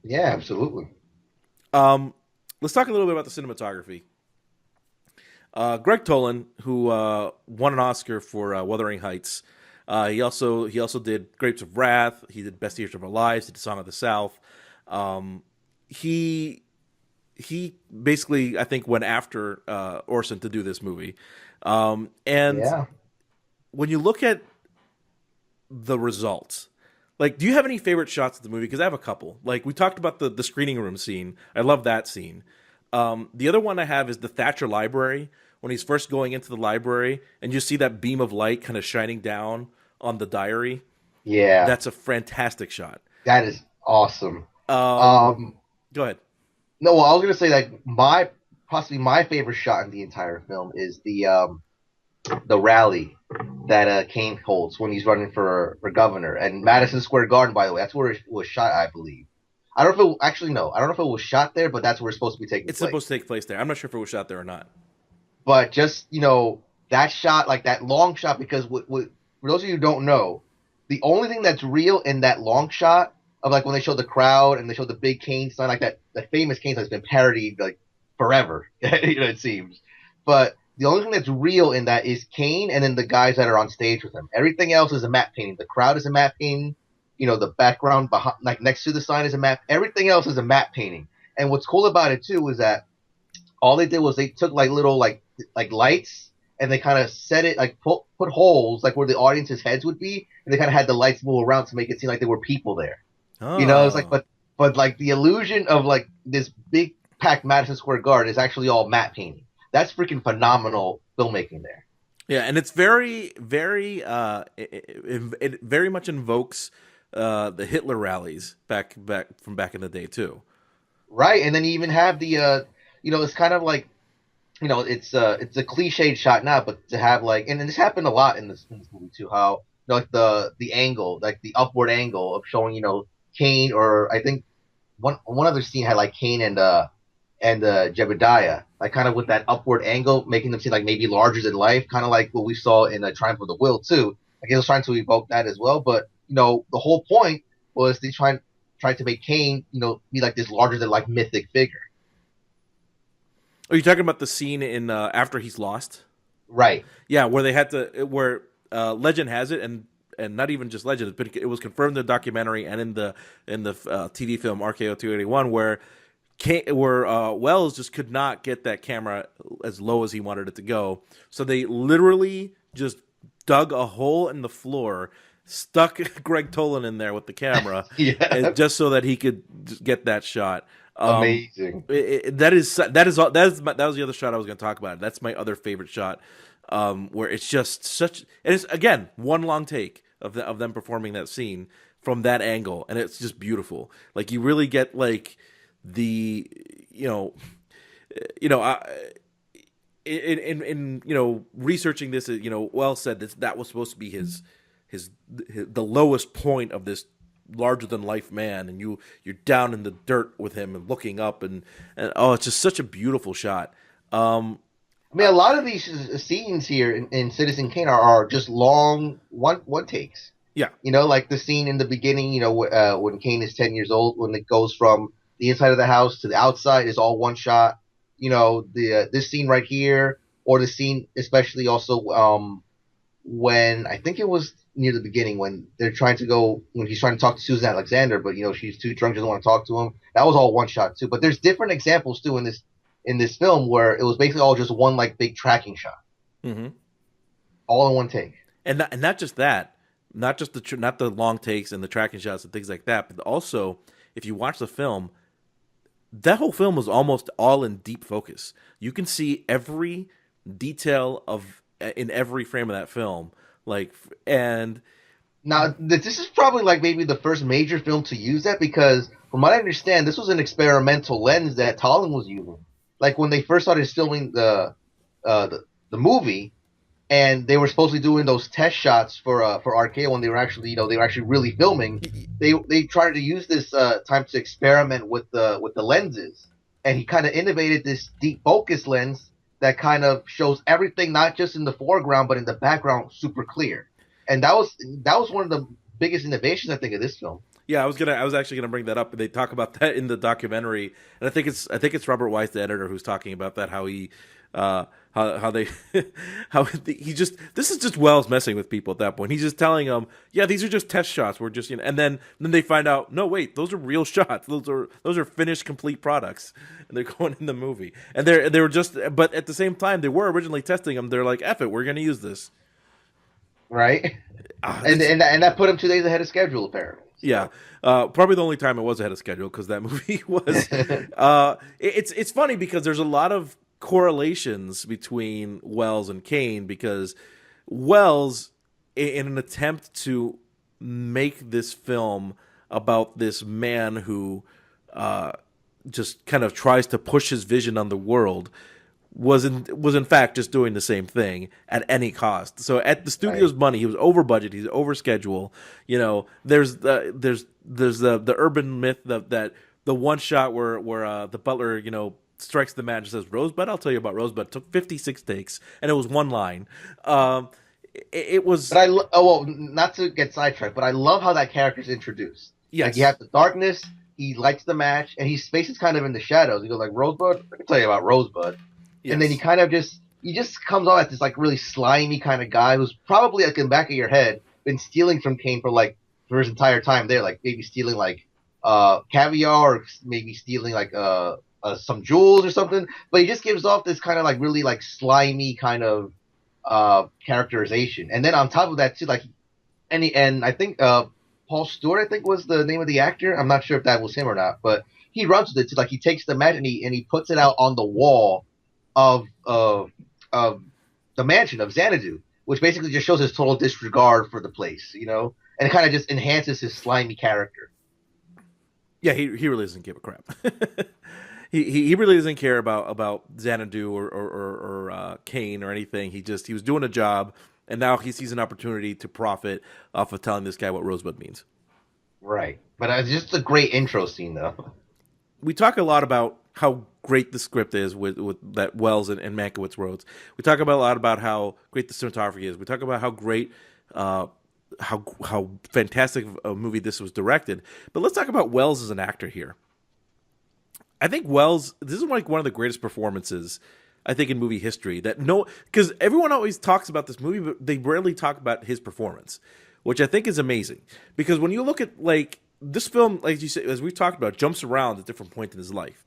Yeah, absolutely. Let's talk a little bit about the cinematography. Gregg Toland, who won an Oscar for Wuthering Heights, he also did Grapes of Wrath. He did Best Years of Our Lives. He did Song of the South. He basically, I think, went after Orson to do this movie. And when you look at the results, like, do you have any favorite shots of the movie? Because I have a couple. Like, we talked about the screening room scene. I love that scene. The other one I have is the Thatcher Library, when he's first going into the library and you see that beam of light kind of shining down on the diary. Yeah. That's a fantastic shot. That is awesome. Go ahead. No, well, I was going to say that possibly my favorite shot in the entire film is the rally that Kane holds when he's running for governor. And Madison Square Garden, by the way, that's where it was shot, I believe. I don't know if it actually no. I don't know if it was shot there, but that's where it's supposed to be taking It's place. supposed to take place there. I'm not sure if it was shot there or not. But just that shot, like that long shot, because for those of you who don't know, the only thing that's real in that long shot of like when they show the crowd and they show the big Kane sign, like that famous Kane sign has been parodied like forever, it seems. But the only thing that's real in that is Kane and then the guys that are on stage with him. Everything else is a matte painting. The crowd is a matte painting. The background behind, like next to the sign, is a map. Everything else is a matte painting. And what's cool about it too is that all they did was they took like little like lights and they kind of set it like put holes like where the audience's heads would be, and they kind of had the lights move around to make it seem like there were people there. It's like Oh. but like the illusion of like this big packed Madison Square Garden is actually all matte painting. That's freaking phenomenal filmmaking there. Yeah, and it's very, very, it very much invokes the Hitler rallies back in the day too. Right, and then you even have the it's kind of like it's a cliched shot now, but to have like, and this happened a lot in this movie too, how like the angle, like the upward angle of showing Kane, or I think one other scene had like Kane and Jebediah, like kind of with that upward angle, making them seem like maybe larger than life, kind of like what we saw in Triumph of the Will too. Like it was trying to evoke that as well, but the whole point was they tried to make Kane be like this larger than life mythic figure. Are you talking about the scene in after he's lost? Right. Yeah, where they had to where legend has it, and not even just legend, but it was confirmed in the documentary and in the TV film RKO 281 where Wells just could not get that camera as low as he wanted it to go, so they literally just dug a hole in the floor, stuck Gregg Toland in there with the camera, Yeah. just so that he could get that shot. Amazing. That was the other shot I was going to talk about. That's my other favorite shot, where it's just such. And it's again one long take of them performing that scene from that angle, and it's just beautiful. Like you really get like the in researching this, Wells said that was supposed to be his the lowest point of this larger than life man, and you're down in the dirt with him and looking up, and oh, it's just such a beautiful shot. I mean, a lot of these scenes here in Citizen Kane are just long one takes. Yeah, Like the scene in the beginning, when Kane is 10 years old, when it goes from the inside of the house to the outside is all one shot. This scene right here, or the scene especially also when I think it was near the beginning when he's trying to talk to Susan Alexander, but she's too drunk, doesn't want to talk to him. That was all one shot too. But there's different examples too in this film where it was basically all just one like big tracking shot, all in one take. And not just that, not the long takes and the tracking shots and things like that, but also if you watch the film, that whole film was almost all in deep focus. You can see every detail in every frame of that film. And now this is probably like maybe the first major film to use that, because from what I understand, this was an experimental lens that Toland was using. Like when they first started filming the movie, and they were supposed to be doing those test shots for RKO when they were actually really filming. They tried to use this time to experiment with the lenses, and he kind of innovated this deep focus lens that kind of shows everything, not just in the foreground but in the background, super clear. And that was one of the biggest innovations, I think, of this film. yeah, I was actually gonna bring that up. They talk about that in the documentary, and I think it's Robert Weiss, the editor, who's talking about that. How he, how they, he just this is just Wells messing with people at that point. He's just telling them, yeah, these are just test shots. We're just and then they find out, no, wait, those are real shots. Those are finished, complete products, and they're going in the movie. And they were just, but at the same time, they were originally testing them. They're like, F it, we're gonna use this. Right. And that put him 2 days ahead of schedule, apparently. So. Yeah, probably the only time it was ahead of schedule, because that movie was. It's funny because there's a lot of correlations between Wells and Kane, because Wells, in an attempt to make this film about this man who just kind of tries to push his vision on the world, was in fact just doing the same thing at any cost. So at the studio's Right. money, he was over budget, he's over schedule. There's the urban myth that the one shot where the butler strikes the match and says Rosebud. I'll tell you about Rosebud. It took 56 takes and it was one line. It was But oh well, not to get sidetracked, but I love how that character's introduced. Like you yes, have the darkness, he lights the match, and his face is kind of in the shadows. He goes like Rosebud. I can tell you about Rosebud, and then yes, he just comes off as this like really slimy kind of guy who's probably like in the back of your head been stealing from Kane for his entire time there, like maybe stealing like caviar or maybe stealing like some jewels or something. But he just gives off this kind of like really like slimy kind of characterization. And then on top of that too, like and I think Paul Stewart, I think was the name of the actor. I'm not sure if that was him or not, but he runs with it too. Like he takes the mat and he puts it out on the wall of the mansion of Xanadu, which basically just shows his total disregard for the place, and it kind of just enhances his slimy character. yeah. He really doesn't give a crap. He really doesn't care about Xanadu or Kane or anything. He was doing a job, and now he sees an opportunity to profit off of telling this guy what Rosebud means. Right, but it's just a great intro scene though. We talk a lot about how great the script is with that Wells and Mankiewicz wrote. We talk about a lot about how great the cinematography is. We talk about how great, how fantastic a movie this was directed. But let's talk about Wells as an actor here. I think Wells, this is like one of the greatest performances I think in movie history. Because everyone always talks about this movie, but they rarely talk about his performance, which I think is amazing. Because when you look at like this film, like you said, as we talked about, jumps around at different points in his life,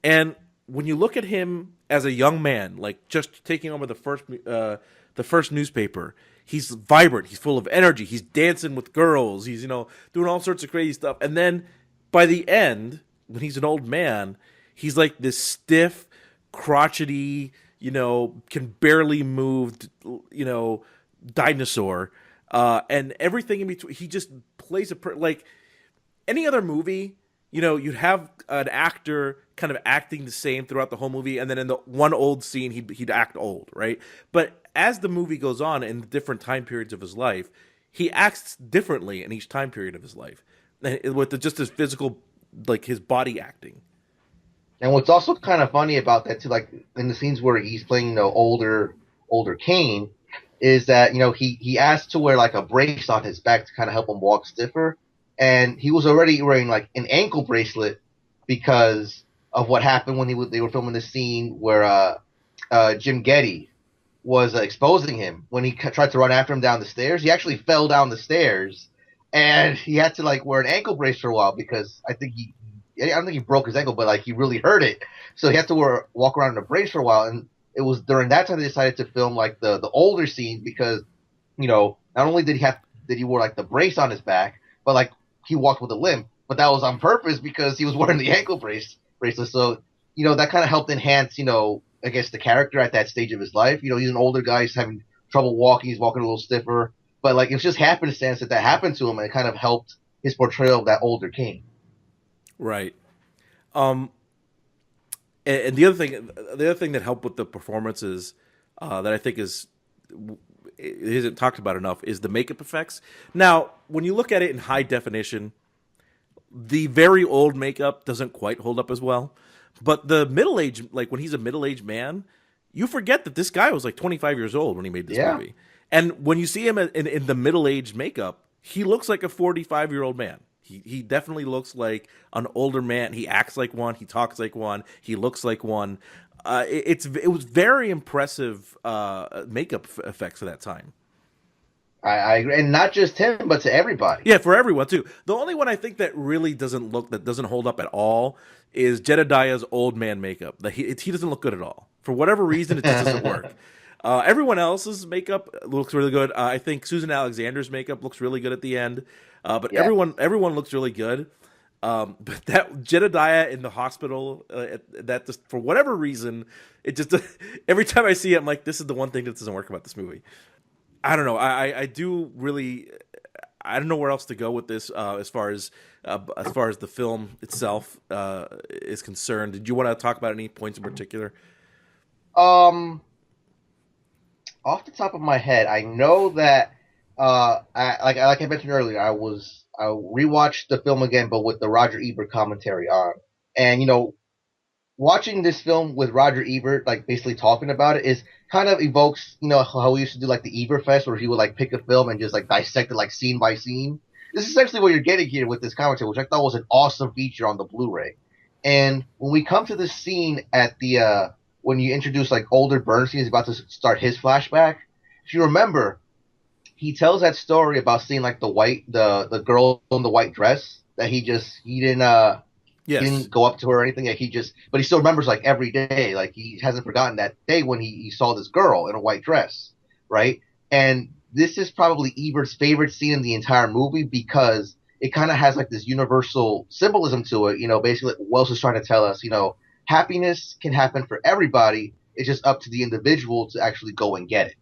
and when you look at him as a young man, like just taking over the first newspaper, he's vibrant, he's full of energy, he's dancing with girls, he's doing all sorts of crazy stuff, and then by the end, when he's an old man, he's like this stiff, crotchety, can barely move, dinosaur, and everything in between. He just plays like any other movie. You'd have an actor kind of acting the same throughout the whole movie, and then in the one old scene, he'd act old, right? But as the movie goes on in the different time periods of his life, he acts differently in each time period of his life, with just his physical, like his body acting. And what's also kind of funny about that too, like in the scenes where he's playing older Kane, is that he asked to wear like a brace on his back to kind of help him walk stiffer, and he was already wearing like an ankle bracelet because of what happened when they were filming this scene where Jim Geddy was exposing him when he tried to run after him down the stairs. He actually fell down the stairs, and he had to like wear an ankle brace for a while because I don't think he broke his ankle, but like he really hurt it. So he had to walk around in a brace for a while. And it was during that time they decided to film like the older scenes because, not only did he wear like the brace on his back, but like he walked with a limp. But that was on purpose because he was wearing the ankle bracelet. So, that kind of helped enhance, I guess the character at that stage of his life. He's an older guy, he's having trouble walking, he's walking a little stiffer. But like it was just happenstance that happened to him, and it kind of helped his portrayal of that older King. Right. And the other thing that helped with the performances that I think it isn't talked about enough is the makeup effects. Now, when you look at it in high definition, the very old makeup doesn't quite hold up as well. But the middle age, like when he's a middle-aged man, you forget that this guy was like 25 years old when he made this movie. And when you see him in the middle-aged makeup, he looks like a 45-year-old man. He definitely looks like an older man. He acts like one. He talks like one. He looks like one. It was very impressive makeup effects for that time. I agree, and not just him, but to everybody. Yeah, for everyone too. The only one I think that really doesn't hold up at all is Jedediah's old man makeup. He doesn't look good at all. For whatever reason, it just doesn't work. Everyone else's makeup looks really good. I think Susan Alexander's makeup looks really good at the end. But everyone looks really good. But that Jedediah in the hospital, that just for whatever reason, it just every time I see it, I'm like, this is the one thing that doesn't work about this movie. I don't know. I do really. I don't know where else to go with this as far as the film itself is concerned. Did you want to talk about any points in particular? Um, Off the top of my head, I know that like I mentioned earlier, I rewatched the film again, but with the Roger Ebert commentary on, and watching this film with Roger Ebert, like basically talking about it, is kind of evokes, how we used to do like the Ebert Fest, where he would like pick a film and just like dissect it like scene by scene. This is essentially what you're getting here with this commentary, which I thought was an awesome feature on the Blu-ray. And when we come to this scene at the when you introduce like older Bernstein is about to start his flashback, if you remember, he tells that story about seeing like the girl in the white dress that he Yes. didn't go up to her or anything. Like but he still remembers like every day. Like he hasn't forgotten that day when he saw this girl in a white dress, right? And this is probably Ebert's favorite scene in the entire movie because it kind of has like this universal symbolism to it. Basically, Wells is trying to tell us, happiness can happen for everybody. It's just up to the individual to actually go and get it.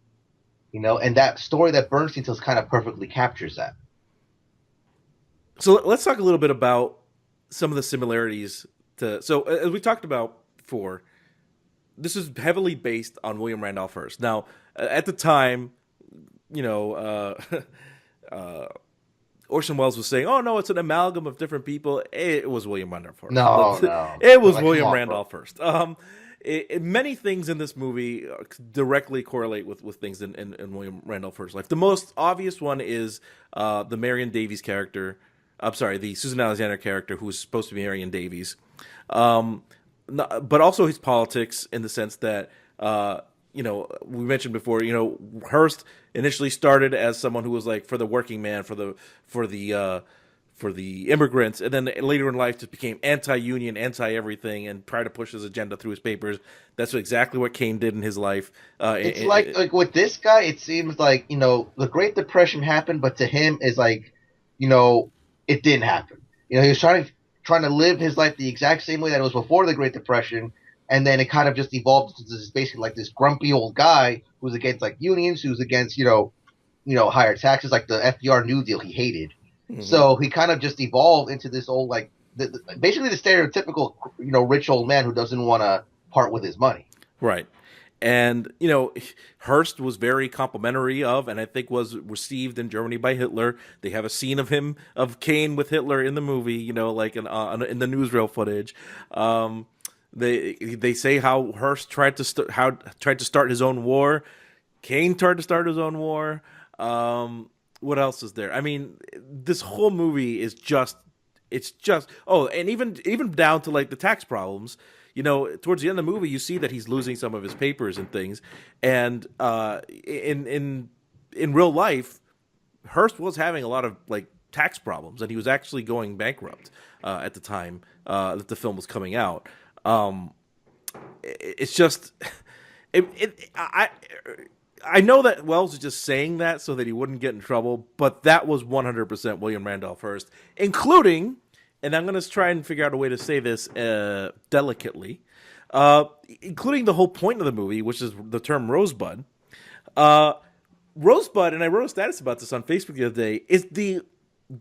And that story that Bernstein tells kind of perfectly captures that. So let's talk a little bit about some of the similarities to. So as we talked about before, this is heavily based on William Randolph Hearst. Now, at the time, you know, Orson Welles was saying, "Oh no, it's an amalgam of different people." It was William Randolph Hearst. No, no. It was Like, come William on, Randolph Hearst. Many things in this movie directly correlate with things in William Randolph Hearst's life. The most obvious one is the Marion Davies character. I'm sorry, the Susan Alexander character, who was supposed to be Marion Davies, but also his politics in the sense that we mentioned before. Hearst initially started as someone who was like for the working man, for the immigrants, and then later in life just became anti-union, anti-everything, and tried to push his agenda through his papers. That's exactly what Kane did in his life. it's like with this guy, it seems like the Great Depression happened, but to him is like it didn't happen. He was trying to live his life the exact same way that it was before the Great Depression, and then it kind of just evolved into this basically like this grumpy old guy who's against like unions, who's against higher taxes, like the FDR New Deal he hated. Mhm. So he kind of just evolved into this old like basically the stereotypical rich old man who doesn't want to part with his money. Right. And, Hearst was very complimentary of, and I think was received in Germany by Hitler. They have a scene of Kane with Hitler in the movie, like in the newsreel footage. They say how Hearst tried to start his own war. Kane tried to start his own war. What else is there? I mean, this whole movie is it's just and even down to like the tax problems. Towards the end of the movie, you see that he's losing some of his papers and things, and in real life, Hearst was having a lot of like tax problems, and he was actually going bankrupt at the time that the film was coming out. It's just I know that Wells is just saying that so that he wouldn't get in trouble, but that was 100% William Randolph Hearst, including. And I'm going to try and figure out a way to say this delicately, including the whole point of the movie, which is the term Rosebud. Rosebud, and I wrote a status about this on Facebook the other day, is the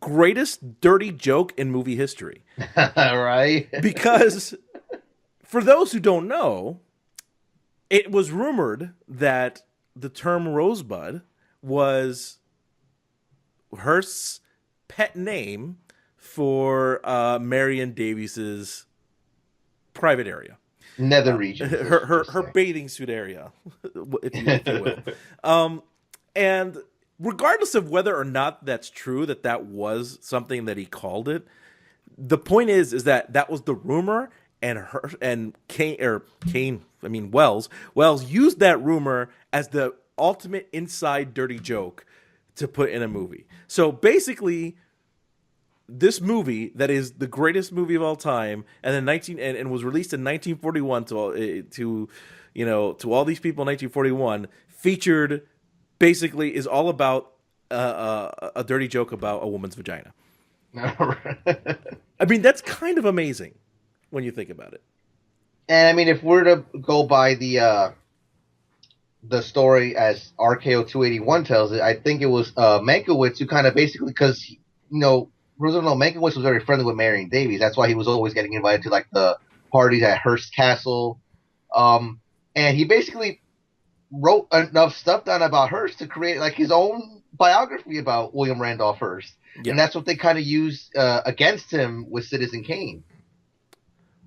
greatest dirty joke in movie history. Right? Because for those who don't know, it was rumored that the term Rosebud was Hearst's pet name for Marion Davies's private area, nether region, her bathing suit area, if you will. And regardless of whether or not that's true, that was something that he called it, the point is that was the rumor, and Wells used that rumor as the ultimate inside dirty joke to put in a movie. So basically, this movie that is the greatest movie of all time, and then and was released in 1941 to all these people in 1941, featured basically is all about a dirty joke about a woman's vagina. I mean, that's kind of amazing when you think about it. And I mean, if we're to go by the story as RKO 281 tells it, I think it was Mankiewicz who kind of basically, because Roosevelt Mankiewicz was very friendly with Marion Davies. That's why he was always getting invited to like the parties at Hearst Castle. and he basically wrote enough stuff down about Hearst to create like his own biography about William Randolph Hearst, Yeah. and that's what they kind of used against him with Citizen Kane.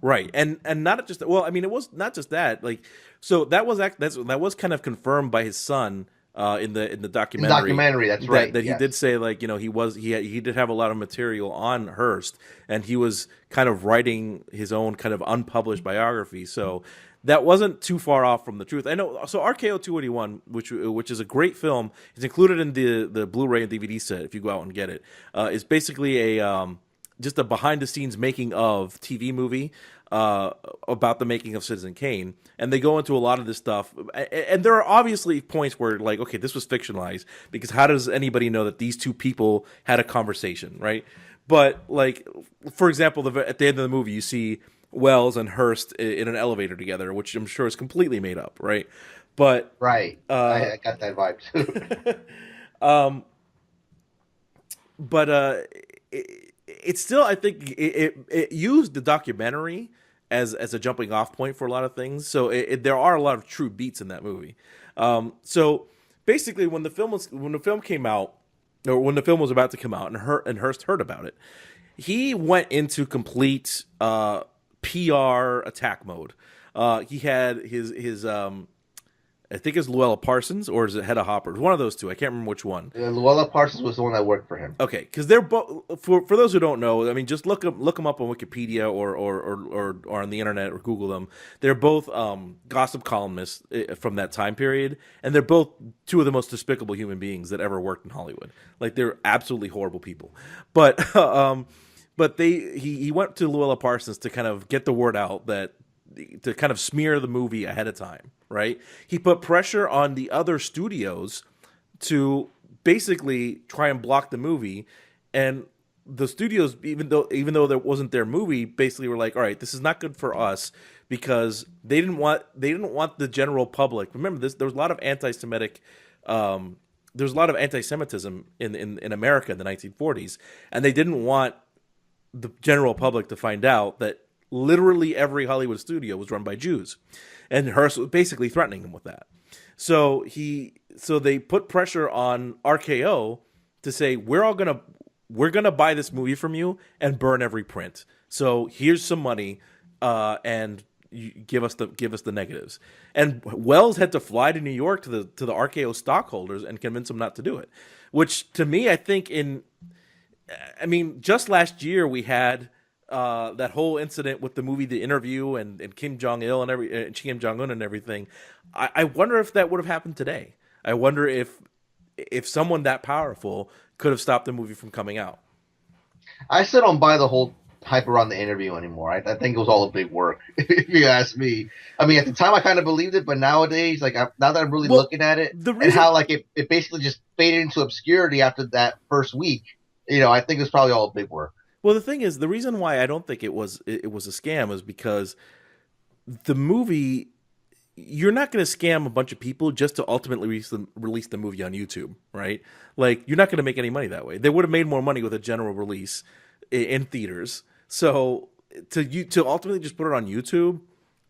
Right, and not just well, I mean, it was not just that. Like, so that was kind of confirmed by his son in the In the documentary documentary, that's that right. that he did Yes. say like he did have a lot of material on Hearst, and he was kind of writing his own kind of unpublished biography. So that wasn't too far off from the truth. I know. So RKO 281, which is a great film, is included in the Blu-ray and DVD set if you go out and get it. Is basically a just a behind the scenes making of TV movie about the making of Citizen Kane, and they go into a lot of this stuff. And there are obviously points where, like, okay, this was fictionalized because how does anybody know that these two people had a conversation, right? But like, for example, at the end of the movie, you see Wells and Hearst in an elevator together, which I'm sure is completely made up, right? But Right. I got that vibe too. um, but it's still, I think it used the documentary as a jumping off point for a lot of things. So there are a lot of true beats in that movie. So basically, when the film came out, or when the film was about to come out, and Hearst heard about it, he went into complete PR attack mode. He had his I think it's Luella Parsons, or is it Hedda Hopper? One of those two. I can't remember which one. Luella Parsons was the one that worked for him. Okay, because they're both for those who don't know. I mean, just look them up on Wikipedia or on the internet or Google them. They're both gossip columnists from that time period, and they're both two of the most despicable human beings that ever worked in Hollywood. Like, they're absolutely horrible people. But he went to Luella Parsons to kind of get the word out that to kind of smear the movie ahead of time. Right? He put pressure on the other studios to basically try and block the movie, and the studios, even though that wasn't their movie, basically were like, all right, this is not good for us, because they didn't want the general public. Remember this, there was a lot of anti-Semitic there was a lot of anti-Semitism in America in the 1940s, and they didn't want the general public to find out that literally every Hollywood studio was run by Jews, and Hearst was basically threatening him with that. So they put pressure on RKO to say, we're gonna buy this movie from you and burn every print. So here's some money, and you give us the negatives. And Wells had to fly to New York to the RKO stockholders and convince them not to do it. Which, to me, I think just last year we had that whole incident with the movie The Interview and Kim Jong-il and Kim Jong-un and everything. I wonder if that would have happened today. I wonder if someone that powerful could have stopped the movie from coming out. I still don't buy the whole hype around The Interview anymore. I think it was all a big work, if you ask me. I mean, at the time I kind of believed it, but nowadays, like now that I'm really looking at it, and how like it basically just faded into obscurity after that first week, I think it's probably all a big work. Well, the thing is, the reason why I don't think it was a scam is because the movie, you're not going to scam a bunch of people just to ultimately release the movie on YouTube, right? Like, you're not going to make any money that way. They would have made more money with a general release in theaters. So to ultimately just put it on YouTube,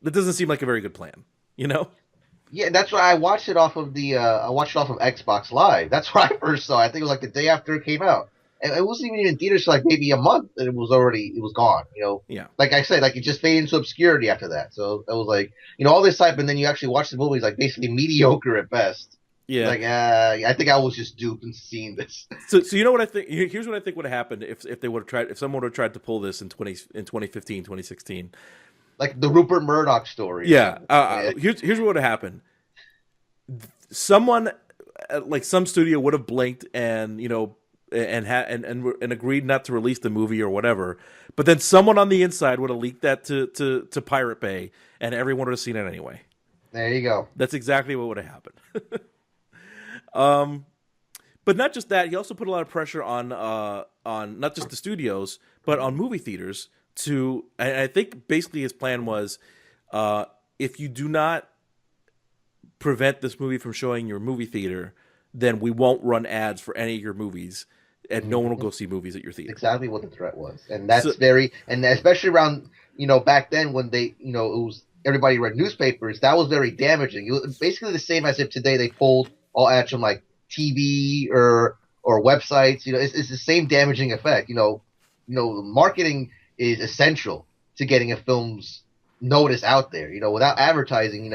that doesn't seem like a very good plan, Yeah, that's why I watched it off of Xbox Live. That's where I first saw it. I think it was like the day after it came out. And it wasn't even in theaters for like maybe a month, and it was gone. Yeah. Like I said, like it just faded into obscurity after that. So it was like, all this hype, and then you actually watch the movie, it's like basically mediocre at best. Yeah. Like, I think I was just duped in seeing this. So you know what I think? Here's what I think would have happened if they would have tried, if someone would have tried to pull this in 2015, 2016. Like the Rupert Murdoch story. Yeah. Here's what would have happened. Someone, like some studio, would have blinked and and agreed not to release the movie or whatever. But then someone on the inside would have leaked that to Pirate Bay, and everyone would have seen it anyway. There you go. That's exactly what would have happened. But not just that, he also put a lot of pressure on not just the studios, but on movie theaters to. And I think basically his plan was, if you do not prevent this movie from showing your movie theater, then we won't run ads for any of your movies, and no one will go see movies at your theater. Exactly what the threat was, and that's and especially around back then when they it was everybody read newspapers, that was very damaging. It was basically the same as if today they pulled all ads from like TV or websites. It's the same damaging effect. Marketing is essential to getting a film's notice out there. Without advertising,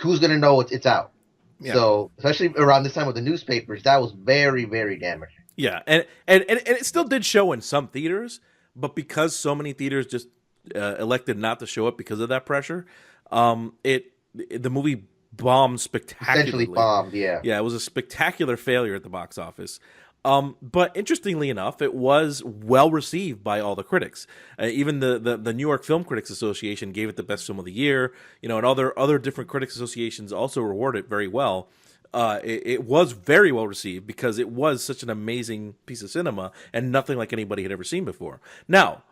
who's going to know it's out? Yeah. So, especially around this time with the newspapers, that was very, very damaging. Yeah, and it still did show in some theaters, but because so many theaters just elected not to show it because of that pressure, the movie bombed Essentially spectacularly. bombed, yeah. Yeah, it was a spectacular failure at the box office. But interestingly enough, it was well received by all the critics. Even the New York Film Critics Association gave it the best film of the year. And other different critics associations also rewarded it very well. It was very well received because it was such an amazing piece of cinema and nothing like anybody had ever seen before. Now,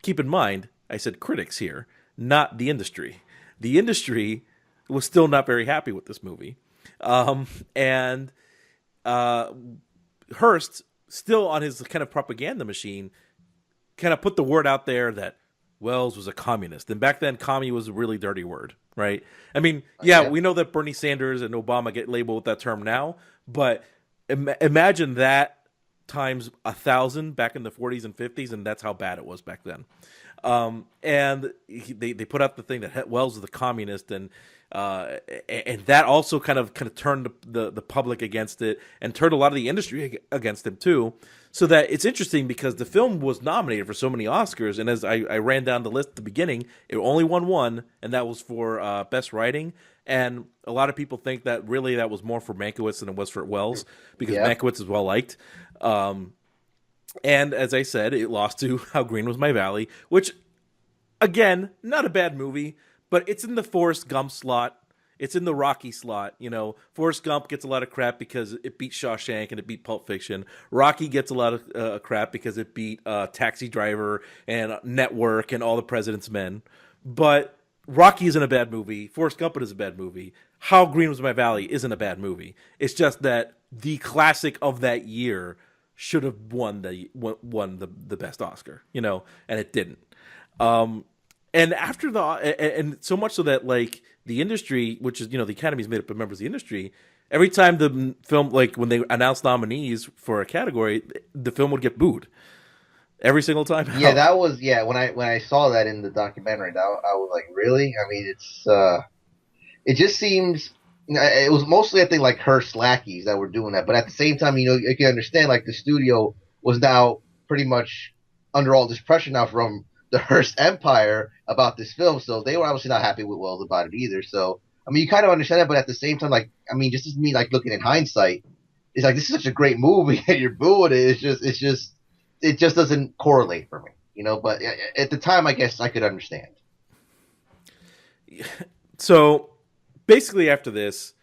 keep in mind, I said critics here, not the industry. The industry was still not very happy with this movie. And Hearst, still on his kind of propaganda machine, kind of put the word out there that Welles was a communist. And back then, commie was a really dirty word, right? I mean, yeah, we know that Bernie Sanders and Obama get labeled with that term now, but imagine that times 1,000 back in the 40s and 50s, and that's how bad it was back then. And they put out the thing that Welles was the communist, and that also kind of turned the public against it and turned a lot of the industry against him too. So that it's interesting because the film was nominated for so many Oscars, and as I ran down the list at the beginning, it only won one, and that was for Best Writing. And a lot of people think that really that was more for Mankiewicz than it was for Welles, because Mankiewicz is well liked. And as I said, it lost to How Green Was My Valley, which, again, not a bad movie, but it's in the Forrest Gump slot. It's in the Rocky slot. Forrest Gump gets a lot of crap because it beat Shawshank and it beat Pulp Fiction. Rocky gets a lot of crap because it beat Taxi Driver and Network and All the President's Men. But Rocky isn't a bad movie. Forrest Gump is a bad movie. How Green Was My Valley isn't a bad movie. It's just that the classic of that year should have won the best Oscar, and it didn't. And after and so much so that like the industry, which is the Academy's made up of members of the industry, every time the film, like when they announced nominees for a category, the film would get booed every single time. Yeah, that was when I saw that in the documentary, I was like, really? I mean, it just seems. It was mostly, I think, like Hearst lackeys that were doing that. But at the same time, you can understand, like, the studio was now pretty much under all this pressure now from the Hearst empire about this film. So they were obviously not happy with Welles about it either. So, I mean, you kind of understand that. But at the same time, like, I mean, just as me, like, looking in hindsight, it's like, this is such a great movie and you're booing it. It just doesn't correlate for me, But at the time, I guess I could understand. So basically, after this,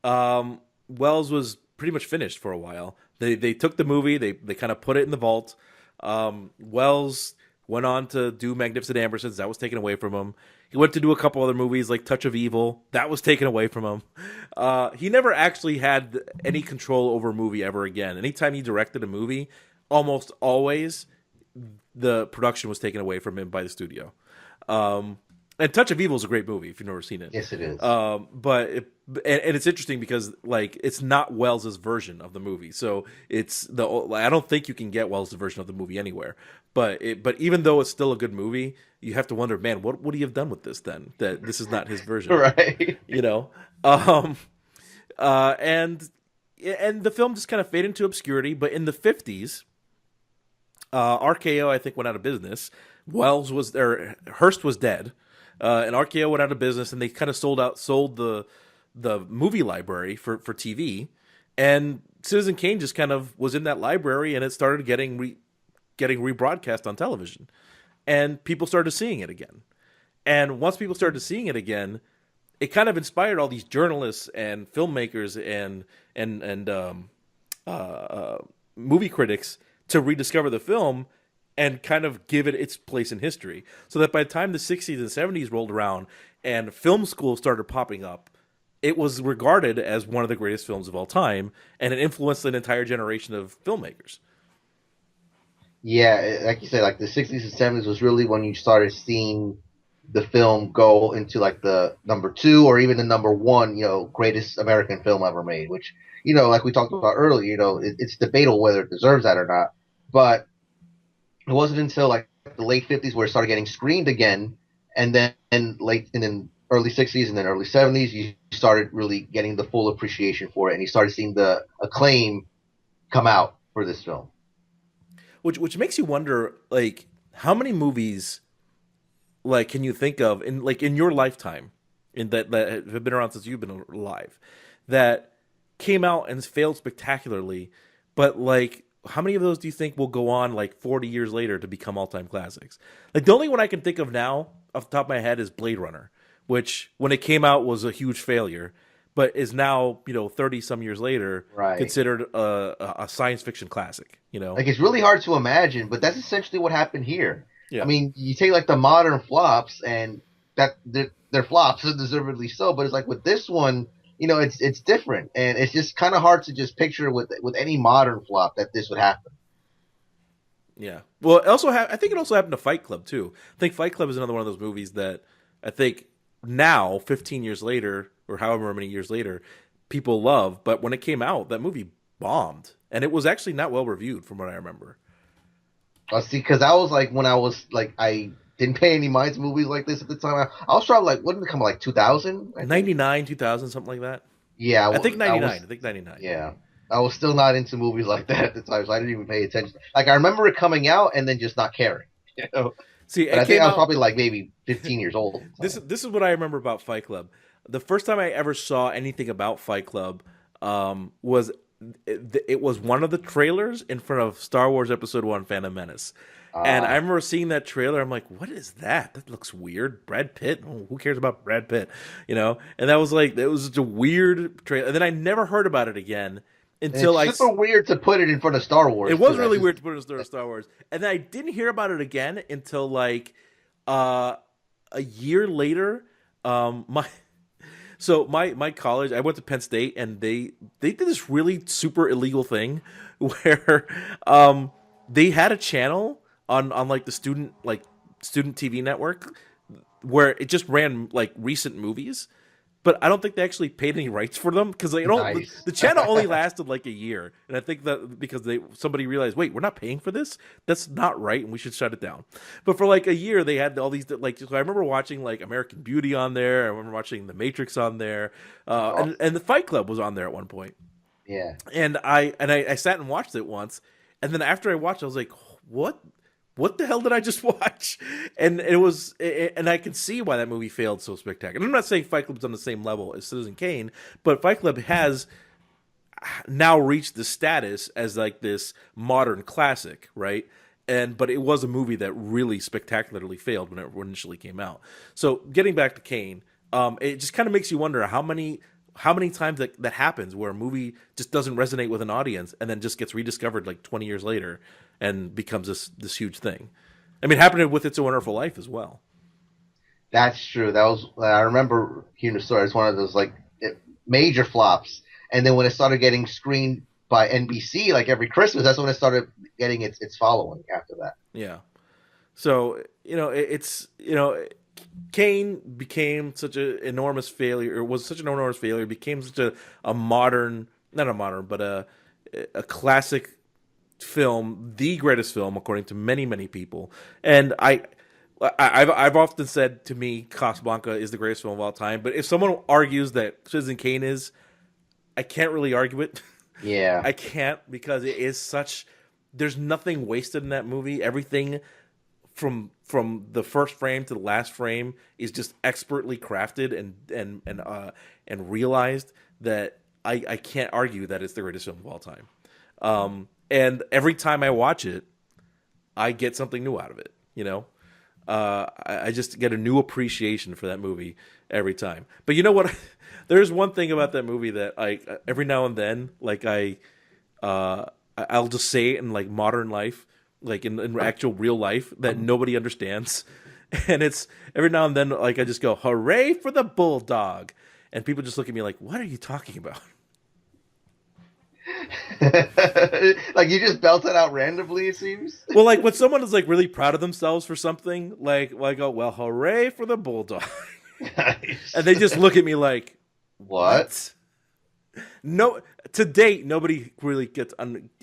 Welles was pretty much finished for a while. They took the movie, they kind of put it in the vault. Welles went on to do Magnificent Ambersons. That was taken away from him. He went to do a couple other movies like Touch of Evil. That was taken away from him. He never actually had any control over a movie ever again. Anytime he directed a movie, almost always the production was taken away from him by the studio. And Touch of Evil is a great movie if you've never seen it. Yes, it is. But it's interesting because like it's not Wells's version of the movie, so I don't think you can get Wells's version of the movie anywhere. But even though it's still a good movie, you have to wonder, man, what would he have done with this then? That this is not his version, right? And the film just kind of faded into obscurity. But in the 50s, RKO I think went out of business. Hearst was dead. And RKO went out of business, and they kind of sold the movie library for TV, and Citizen Kane just kind of was in that library, and it started getting rebroadcast on television, and people started seeing it again. And once people started seeing it again, it kind of inspired all these journalists and filmmakers and movie critics to rediscover the film and kind of give it its place in history. So that by the time the 60s and 70s rolled around and film schools started popping up, it was regarded as one of the greatest films of all time, and it influenced an entire generation of filmmakers. Yeah, like you said, like the 60s and 70s was really when you started seeing the film go into like the number two or even the number one, greatest American film ever made, which, like we talked about earlier, it's debatable whether it deserves that or not. But it wasn't until like the late 50s where it started getting screened again, and then early 60s and then early 70s, you started really getting the full appreciation for it, and you started seeing the acclaim come out for this film. Which makes you wonder, like, how many movies, like, can you think of in your lifetime, in that have been around since you've been alive, that came out and failed spectacularly, but like, how many of those do you think will go on like 40 years later to become all-time classics? Like, the only one I can think of now off the top of my head is Blade Runner, which when it came out was a huge failure, but is now, 30 some years later, Right. considered a science fiction classic, Like it's really hard to imagine, but that's essentially what happened here. I Yeah. mean, you take like the modern flops, and that they're flops, and deservedly so. But it's like with this one, it's different, and it's just kind of hard to just picture with any modern flop that this would happen. Yeah. Well, I think it also happened to Fight Club too. I think Fight Club is another one of those movies that I think now, 15 years later, or however many years later, people love. But when it came out, that movie bombed, and it was actually not well reviewed, from what I remember. See, because I was like when I was like I didn't pay any mind to movies like this at the time. I was probably like, what did it come out, like 2000? I think. 99, 2000, something like that. Yeah, I think I 99. was. I think 99. Yeah, I was still not into movies like that at the time, so I didn't even pay attention. Like I remember it coming out and then just not caring. You know? See, But it I think came I was out. probably like maybe 15 years old at the This time. this is what I remember about Fight Club. The first time I ever saw anything about Fight Club was it was one of the trailers in front of Star Wars Episode One: Phantom Menace, and I Uh, remember seeing that trailer. I'm like, "What is that? That looks weird." Brad Pitt? Oh, who cares about Brad Pitt? And that was like, it was just a weird trailer. And then I never heard about it again and until it's super weird to put it in front of Star Wars It was too. really weird to put it in Star Wars, and then I didn't hear about it again until like uh, a year later. My college, I went to Penn State, and they did this really super illegal thing where they had a channel on like the student TV network where it just ran like recent movies, but I don't think they actually paid any rights for them because they don't. Nice. The channel only lasted like a year, and I think that because somebody realized, wait, we're not paying for this. That's not right, and we should shut it down. But for like a year, they had all these like. So I remember watching like American Beauty on there. I remember watching The Matrix on there, Oh, and the Fight Club was on there at one point. yeah. And I sat and watched it once, and then after I watched, I was like, what the hell did I just watch? And and I can see why that movie failed so spectacular. I'm not saying Fight Club's on the same level as Citizen Kane, but Fight Club has now reached the status as like this modern classic, right? But it was a movie that really spectacularly failed when it initially came out. So getting back to Kane, it just kind of makes you wonder how many times that happens where a movie just doesn't resonate with an audience and then just gets rediscovered like 20 years later and becomes this huge thing. I mean, it happened with It's a Wonderful Life as well. That's true. That was I remember hearing the story. It's one of those like major flops. And then when it started getting screened by NBC like every Christmas, that's when it started getting its following after that. Yeah. So Kane became such an enormous failure, or was such an enormous failure, became such a modern, not a modern, but a classic film, the greatest film according to many people. And I've often said, to me, Casablanca is the greatest film of all time. But if someone argues that Citizen Kane is, I can't really argue it. Yeah. I can't, because it is such. There's nothing wasted in that movie. Everything from the first frame to the last frame is just expertly crafted and realized that I can't argue that it's the greatest film of all time. And every time I watch it, I get something new out of it. I just get a new appreciation for that movie every time. But you know what? There's one thing about that movie that every now and then, like I'll just say it in like modern life, like in actual real life, that nobody understands. And it's every now and then, like I just go, "Hooray for the bulldog," and people just look at me like, "What are you talking about?" Like you just belt it out randomly, it seems. Well, like when someone is like really proud of themselves for something, like oh well, hooray for the bulldog, and Nice. they just look at me like, What? what? No, to date, nobody really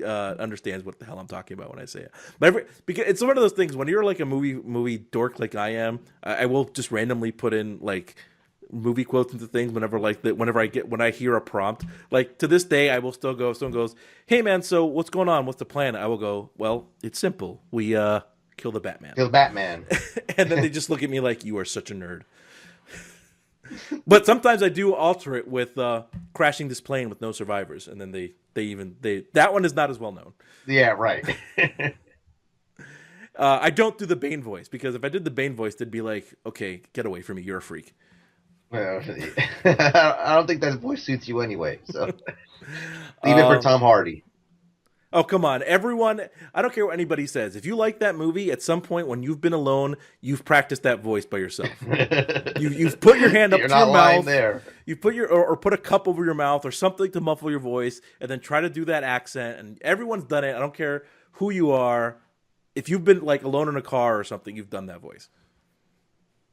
understands what the hell I'm talking about when I say it. But because it's one of those things when you're like a movie dork like I am, I will just randomly put in like movie quotes into things whenever like that. When I hear a prompt, like to this day, I will still go. If someone goes, "Hey man, so what's going on? What's the plan?" I will go, "Well, it's simple. We kill the Batman." Kill Batman. And then they just look at me like, "You are such a nerd." But sometimes I do alter it with crashing this plane with no survivors, and then they that one is not as well known. Yeah, right. I don't do the Bane voice because if I did the Bane voice, they'd be like, "Okay, get away from me, you're a freak." Well, I don't think that voice suits you anyway. So leave it for Tom Hardy. Oh, come on. Everyone, I don't care what anybody says. If you like that movie, at some point when you've been alone, you've practiced that voice by yourself. You've put your hand up You're to not your lying mouth. there. You put or put a cup over your mouth or something to muffle your voice, and then try to do that accent. And everyone's done it. I don't care who you are. If you've been like alone in a car or something, you've done that voice.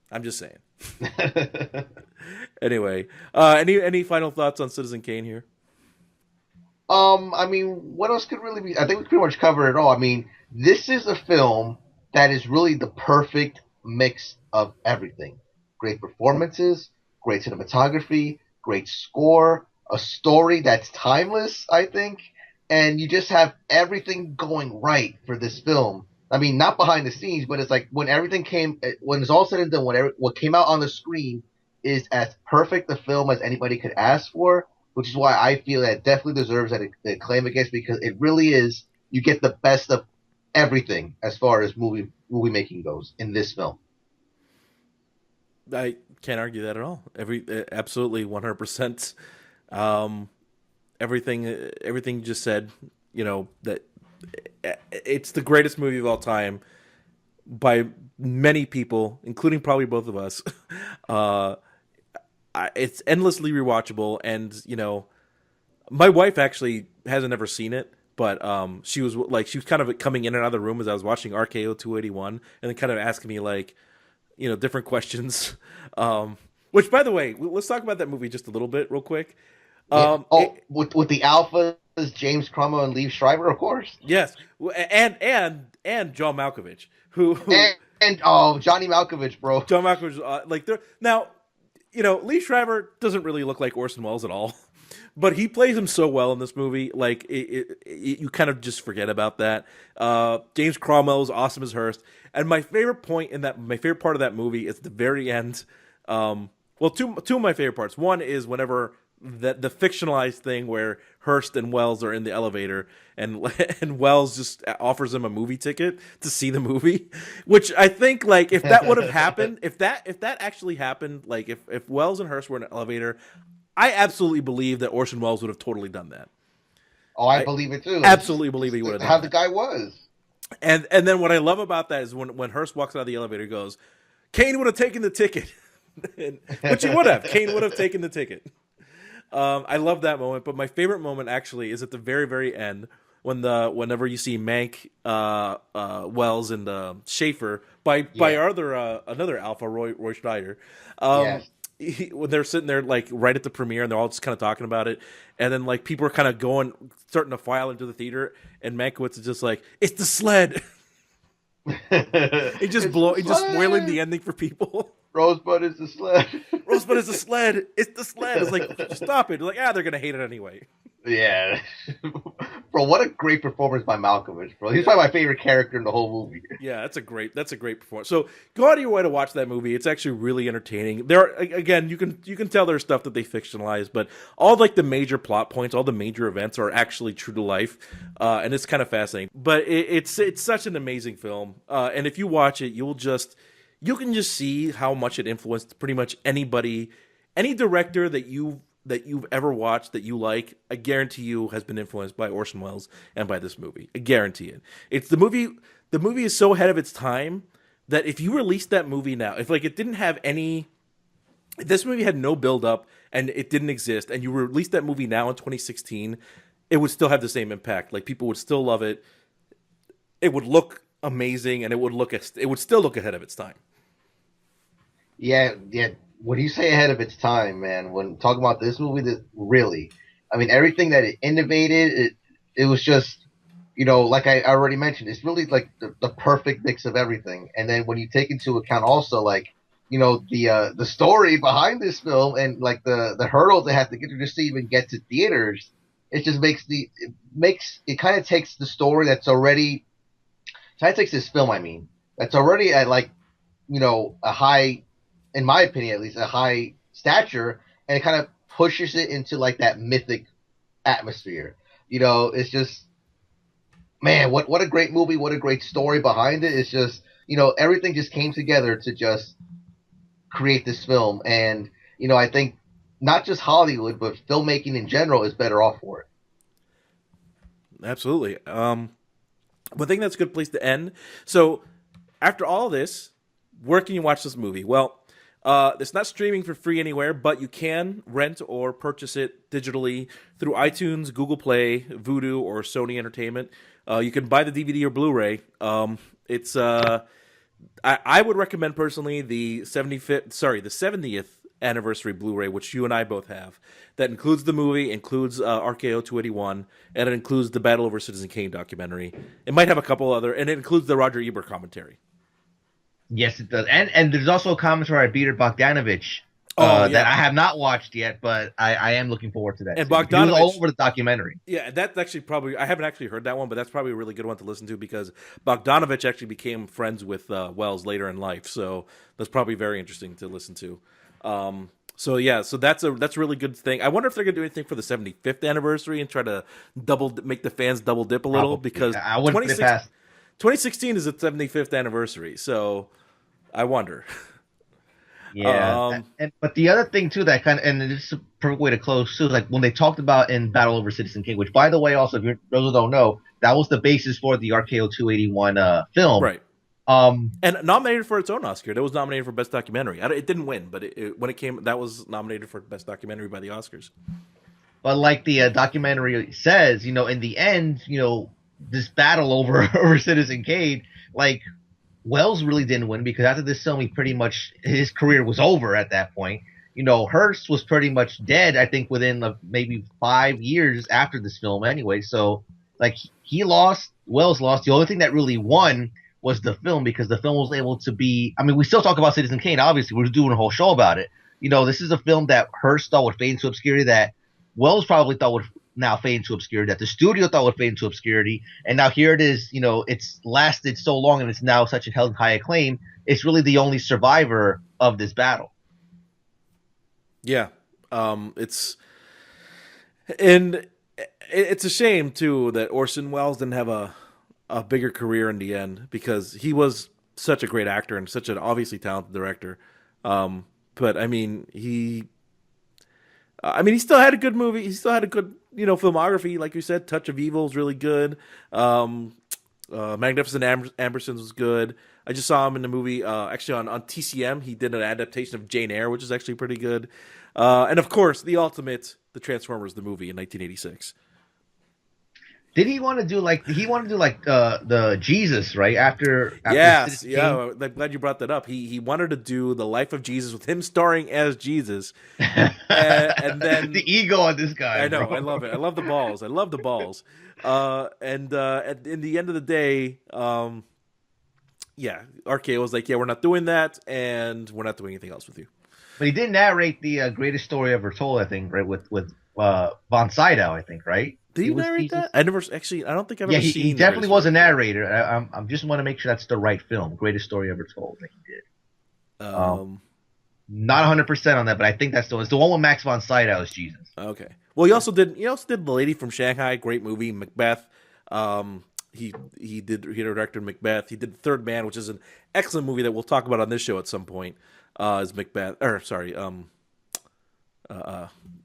I'm just saying. Anyway, any final thoughts on Citizen Kane here? I mean, what else could really be? I think we pretty much covered it all. I mean, this is a film that is really the perfect mix of everything. Great performances, great cinematography, great score, a story that's timeless, I think, and you just have everything going right for this film. I mean, not behind the scenes, but it's like when it's all said and done, what came out on the screen is as perfect a film as anybody could ask for, which is why I feel that it definitely deserves that acclaim against because it really is. You get the best of everything as far as movie making goes in this film. I can't argue that at all. Absolutely 100%. Everything you just said, that it's the greatest movie of all time by many people, including probably both of us. It's endlessly rewatchable, and my wife actually hasn't ever seen it, but she was kind of coming in and out of the room as I was watching RKO 281, and then kind of asking me like, different questions. Which, by the way, let's talk about that movie just a little bit, real quick. With the alphas, James Cromwell and Liev Schreiber, of course. Yes, and John Malkovich, who and Johnny Malkovich, bro. John Malkovich, like they're now. Lee Schreiber doesn't really look like Orson Welles at all, but he plays him so well in this movie. Like you kind of just forget about that. James Cromwell is awesome as Hearst, and my favorite part of that movie is at the very end. Well, two of my favorite parts. One is whenever the fictionalized thing where Hearst and Welles are in the elevator and Welles just offers him a movie ticket to see the movie, which I think like if that would have happened, if that actually happened, like if Welles and Hearst were in an elevator, I absolutely believe that Orson Welles would have totally done that. Oh, I believe it too. Absolutely believe he would have done how that. the guy was. And then what I love about that is when Hearst walks out of the elevator, he goes, Kane would have taken the ticket. Which he would have. Kane would have taken the ticket. I love that moment, but my favorite moment actually is at the very, very end whenever you see Mank, Welles, and Schaefer by another alpha, Roy Schneider. Yes. When they're sitting there like right at the premiere and they're all just kind of talking about it, and then like people are kind of starting to file into the theater, and Mankiewicz is just like, "It's the sled." He just spoiling the ending for people. Rosebud is the sled. Rosebud is the sled. It's the sled. It's like, stop it. Like, they're gonna hate it anyway. Yeah. Bro, what a great performance by Malkovich, bro. He's probably my favorite character in the whole movie. Yeah, that's a great performance. So go out of your way to watch that movie. It's actually really entertaining. There are, again, you can tell there's stuff that they fictionalize, but all like the major plot points, all the major events are actually true to life, and it's kind of fascinating. But it's such an amazing film, and if you watch it, you can just see how much it influenced pretty much anybody, any director that you've ever watched that you like. I guarantee you has been influenced by Orson Welles and by this movie. I guarantee it. It's the movie. The movie is so ahead of its time that if you released that movie now, if it didn't have any, if this movie had no build up and it didn't exist, and you released that movie now in 2016, it would still have the same impact. Like people would still love it. It would look amazing, and it would still look ahead of its time. Yeah, yeah. When you say ahead of its time, man, when talking about this movie, that really, I mean, everything that it innovated, it was just, like I already mentioned, it's really like the perfect mix of everything. And then when you take into account also like, the story behind this film and like the hurdles they have to get through just to even get to theaters, it just it kind of takes the story that's already, kind of takes this film, I mean, that's already at like, a high, in my opinion at least, a high stature, and it kind of pushes it into like that mythic atmosphere. It's just, man, what a great movie, what a great story behind it. It's just, everything just came together to just create this film, and I think not just Hollywood, but filmmaking in general is better off for it. Absolutely. I think that's a good place to end. So, after all this, where can you watch this movie? Well, it's not streaming for free anywhere, but you can rent or purchase it digitally through iTunes, Google Play, Vudu, or Sony Entertainment. You can buy the DVD or Blu-ray. I would recommend personally the 70th anniversary Blu-ray, which you and I both have. That includes the movie, includes RKO 281, and it includes the Battle Over Citizen Kane documentary. It might have a couple other, and it includes the Roger Ebert commentary. Yes, it does. And there's also a commentary by Peter Bogdanovich that I have not watched yet, but I am looking forward to that. And Bogdanovich, he was all over the documentary. Yeah, that's actually probably, I haven't actually heard that one, but that's probably a really good one to listen to because Bogdanovich actually became friends with Welles later in life, so that's probably very interesting to listen to. So that's a really good thing. I wonder if they're gonna do anything for the 75th anniversary and try to make the fans double dip a little, because 2016 is the 75th anniversary, so I wonder. Yeah, but the other thing too that kind of, and this is a perfect way to close too, like when they talked about in Battle Over Citizen Kane, which by the way, also if those who don't know, that was the basis for the RKO 281 film, right? And nominated for its own Oscar. It was nominated for Best Documentary. It didn't win, but when it came, that was nominated for Best Documentary by the Oscars. But like the documentary says, in the end, this battle over Citizen Kane, like Welles really didn't win, because after this film, his career was over at that point. Hearst was pretty much dead, I think, within maybe 5 years after this film anyway. So like he lost, Welles lost. The only thing that really won was the film, because the film was able to be, I mean, we still talk about Citizen Kane, obviously. We're doing a whole show about it. This is a film that Hearst thought would fade into obscurity, that Welles probably thought would now fade into obscurity, that the studio thought would fade into obscurity, and now here it is. It's lasted so long, and it's now such a held high acclaim. It's really the only survivor of this battle. Yeah, it's a shame too that Orson Welles didn't have a bigger career in the end, because he was such a great actor and such an obviously talented director. But I mean, he still had a good movie. He still had a good, filmography. Like you said, Touch of Evil is really good. Magnificent Ambersons was good. I just saw him in the movie, actually on TCM. He did an adaptation of Jane Eyre, which is actually pretty good. And of course, the Transformers, the movie in 1986. Did he want to do like the Jesus, right? After yes, yeah. I'm glad you brought that up. He wanted to do the life of Jesus with him starring as Jesus, and then the ego on this guy. I know, bro. I love it. I love the balls. In the end of the day, RKO was like, yeah, we're not doing that, and we're not doing anything else with you. But he did narrate the greatest story ever told, I think, right? With von Sydow, I think, right? Did he narrate that? I don't think I've ever seen. He definitely was a narrator. I just want to make sure that's the right film. Greatest story ever told. That he did. Not 100% on that, but I think that's the one with Max von Sydow as Jesus. Okay. Well, he also did The Lady from Shanghai, great movie. Macbeth. He directed Macbeth. He did The Third Man, which is an excellent movie that we'll talk about on this show at some point. As Macbeth, or sorry,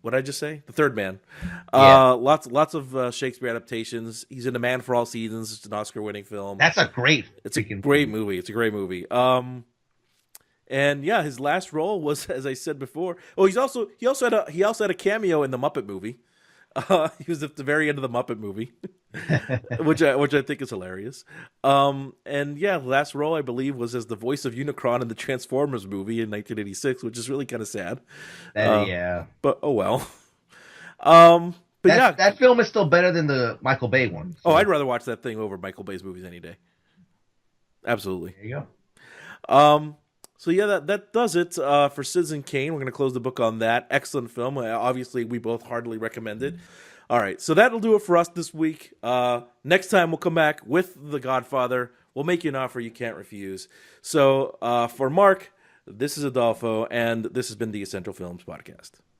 what did I just say? The Third Man. Lots of Shakespeare adaptations. He's in A Man for All Seasons. It's an Oscar-winning film. That's a great. It's a great movie. It's a great movie. And yeah, his last role was, as I said before. Oh, he also had a cameo in the Muppet movie. He was at the very end of the Muppet movie, which I think is hilarious. And yeah, last role I believe was as the voice of Unicron in the Transformers movie in 1986, which is really kind of sad. Yeah. But oh well. But that film is still better than the Michael Bay one. So. Oh, I'd rather watch that thing over Michael Bay's movies any day. Absolutely. There you go. So yeah, that does it for Citizen Kane. We're going to close the book on that. Excellent film. Obviously, we both heartily recommend it. All right, so that'll do it for us this week. Next time, we'll come back with The Godfather. We'll make you an offer you can't refuse. So for Mark, this is Adolfo, and this has been the Essential Films Podcast.